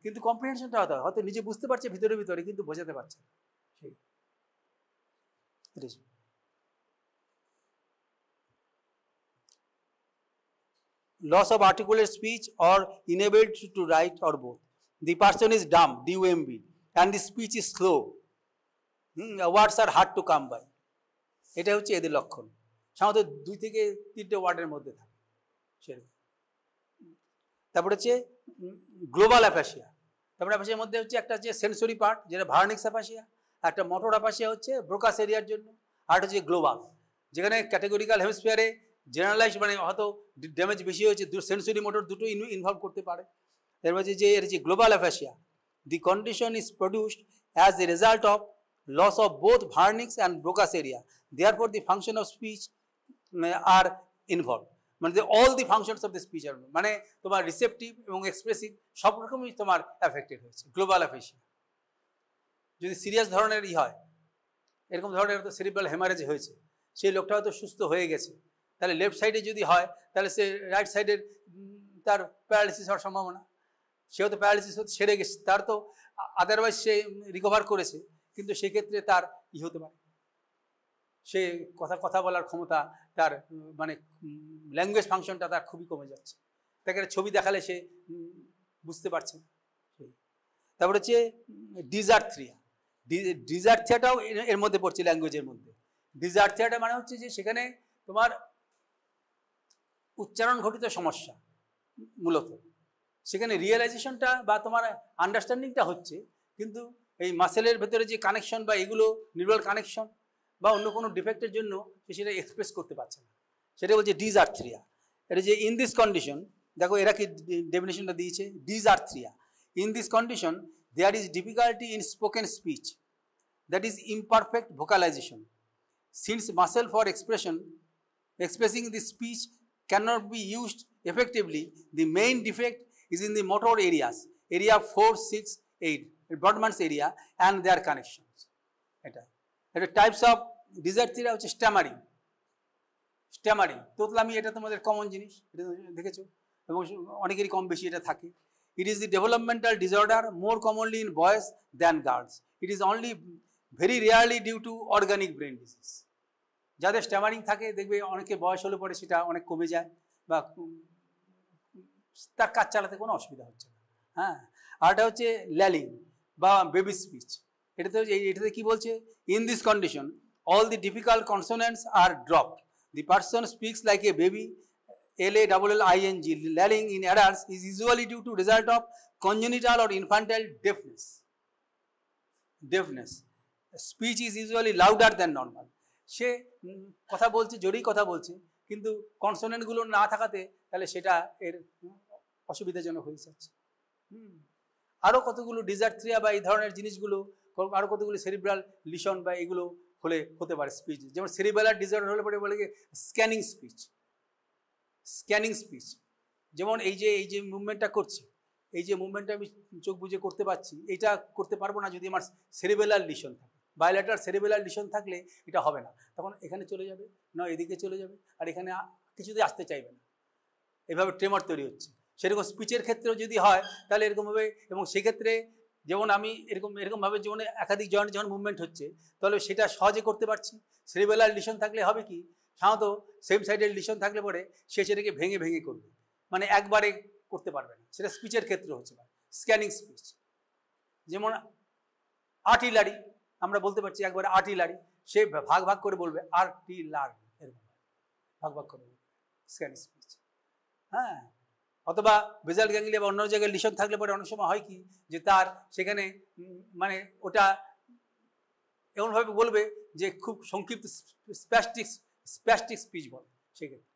কিন্তু কম্প্রিহেনশনটা হয়তো নিজে বুঝতে পারছে ভিতরে ভিতরে, কিন্তু বোঝাতে পারছে না। সেই loss of articulate speech or enabled to write or both. The person is dumb, DUMB, and the speech is slow. Words are hard to come by. এটা হচ্ছে এদের লক্ষণ, সাধারণত 2 থেকে 3টে ওয়ার্ডের মধ্যে থাকে সেরকম। তারপরে হচ্ছে গ্লোবাল অ্যাফাসিয়া। তারপরে অ্যাফাসিয়ার মধ্যে হচ্ছে একটা হচ্ছে সেন্সরি পার্ট, যেটা ভার্নিক্স অ্যাফাসিয়া, একটা মোটর অ্যাফাসিয়া হচ্ছে ব্রোকাস এরিয়ার জন্য, আর হচ্ছে গ্লোবাল, যেখানে ক্যাটেগরিক্যাল হেমিস্ফিয়ারে জেনারেলাইজ মানে হয়তো ড্যামেজ বেশি হয়েছে, সেন্সরি মোটর দুটো ইনভলভ করতে পারে। এর মধ্যে যে এর যে global aphasia, the condition is produced as a result of loss of both vernix and Broca's area. Therefore, the function of speech are involved. মানে all the functions of the speech are, মানে তোমার receptive এবং expressive সব রকমই তোমার affected হয়েছে global aphasia. যদি serious ধরনের হয়, এরকম ধরনের তো সেরিব্রাল হেমারেজ হয়েছে, সেই লোকটা হয়তো সুস্থ হয়ে গেছে, তাহলে লেফট সাইডে যদি হয় তাহলে সে রাইট সাইডের তার প্যারালিসিস হওয়ার সম্ভাবনা, সেও তো প্যারালিসিস সেরে গেছে, তার তো আদারওয়াইজ সে রিকভার করেছে, কিন্তু সেক্ষেত্রে তার হতে পারে সে কথা বলার ক্ষমতা, তার মানে ল্যাঙ্গুয়েজ ফাংশনটা তার খুবই কমে যাচ্ছে, তাকে ছবি দেখালে সে বুঝতে পারছে না। তারপরে হচ্ছে ডিজার্থিয়া। ডিজার্থিয়াটাও এর মধ্যে পড়ছে, ল্যাঙ্গুয়েজের মধ্যে। ডিজার্থিয়াটা মানে হচ্ছে যে সেখানে তোমার উচ্চারণ ঘটিত সমস্যা, মূলত সেখানে রিয়েলাইজেশনটা বা তোমার আন্ডারস্ট্যান্ডিংটা হচ্ছে, কিন্তু এই মাসেলের ভেতরে যে কানেকশন বা এগুলো নিউরাল কানেকশন বা অন্য কোনো ডিফেক্টের জন্য সেটা এক্সপ্রেস করতে পারছে না, সেটা বলছে ডিজার্থিয়া। এটা যে ইন দিস কন্ডিশন, দেখো এরা কি ডেফিনেশনটা দিয়েছে, dysarthria, in this condition there is difficulty in spoken speech, that is imperfect vocalisation, since muscle for expressing the speech cannot be used effectively. The main defect is in the motor areas, area 4, 6, 8, Brodmann's area and their connections. এটা types of ডিজার্থিয়া হচ্ছে stammering, তোতলামি, এটা তোমাদের common জিনিস, এটা দেখেছো এবং অনেকেরই কম বেশি এটা থাকে। It is the developmental disorder more commonly in boys than girls. It is only very rarely due to organic brain disease. যাদের স্ট্যামারিং থাকে দেখবে অনেকে বয়স হলে পরে সেটা অনেক কমে যায় বা তার কাজ চালাতে কোনো অসুবিধা হচ্ছে না। হ্যাঁ, আর এটা হচ্ছে ল্যালিং বা বেবি স্পিচ। এটাতে কি বলছে, in this condition all the difficult consonants are dropped, the person speaks like a baby, LALLING. Lalling in adults is usually due to result of congenital or infantile deafness. Speech is usually louder than normal. সে কথা বলছে, জোরেই কথা বলছে, কিন্তু কনসোনেন্টগুলো না থাকাতে তাহলে সেটা এর অসুবিধাজনক হয়ে যাচ্ছে। আরও কতগুলো ডিজার্থিয়া বা এই ধরনের জিনিসগুলো, আরও কতগুলো সেরিব্রাল লিশন বা এগুলো হতে পারে স্পিচ। যেমন সেরিব্রাল ডিসঅর্ডার হলে পরে বলে কি স্ক্যানিং স্পিচ, যেমন এই যে মুভমেন্টটা করছি, এই যে মুভমেন্টটা আমি চোখ বুঝে করতে পারছি, এটা করতে পারবো না যদি আমার সেরিব্রাল লিশন থাকে। বায়োলেটারাল সেরিব্রাল লিশন থাকলে এটা হবে না, তখন এখানে চলে যাবে, না এদিকে চলে যাবে, আর এখানে কিছুতেই আসতে চাইবে না, এভাবে ট্রেমর তৈরি হচ্ছে। সেরকম স্পিচের ক্ষেত্রেও যদি হয় তাহলে এরকমভাবে, এবং সেক্ষেত্রে যেমন আমি এরকমভাবে যেমন একাধিক জয়েন্ট যখন মুভমেন্ট হচ্ছে তাহলে সেটা সহজে করতে পারছি। সেরিব্রাল লিশন থাকলে হবে কি, সাধারণত সেম সাইডের লিশন থাকলে পরে সে সেটাকে ভেঙে ভেঙে করবে, মানে একবারে করতে পারবে না। সেটা স্পিচের ক্ষেত্রে হচ্ছে না, স্ক্যানিং স্পিচ। যেমন আর্টিলারি, আমরা বলতে পারছি একবারে আর্টিলারি, সে ভাগ ভাগ করে বলবে আর্টিলারি, এরকম ভাগ ভাগ করে বলবে, স্ক্যানিং স্পিচ। হ্যাঁ, অথবা বেজাল গ্যাংলিয়া বা অন্য জায়গায় লিশন থাকলে পরে অনেক সময় হয় কি যে তার সেখানে মানে ওটা এমনভাবে বলবে যে খুব সংক্ষিপ্ত স্প্যাস্টিক স্পিচ বলে, সেক্ষেত্রে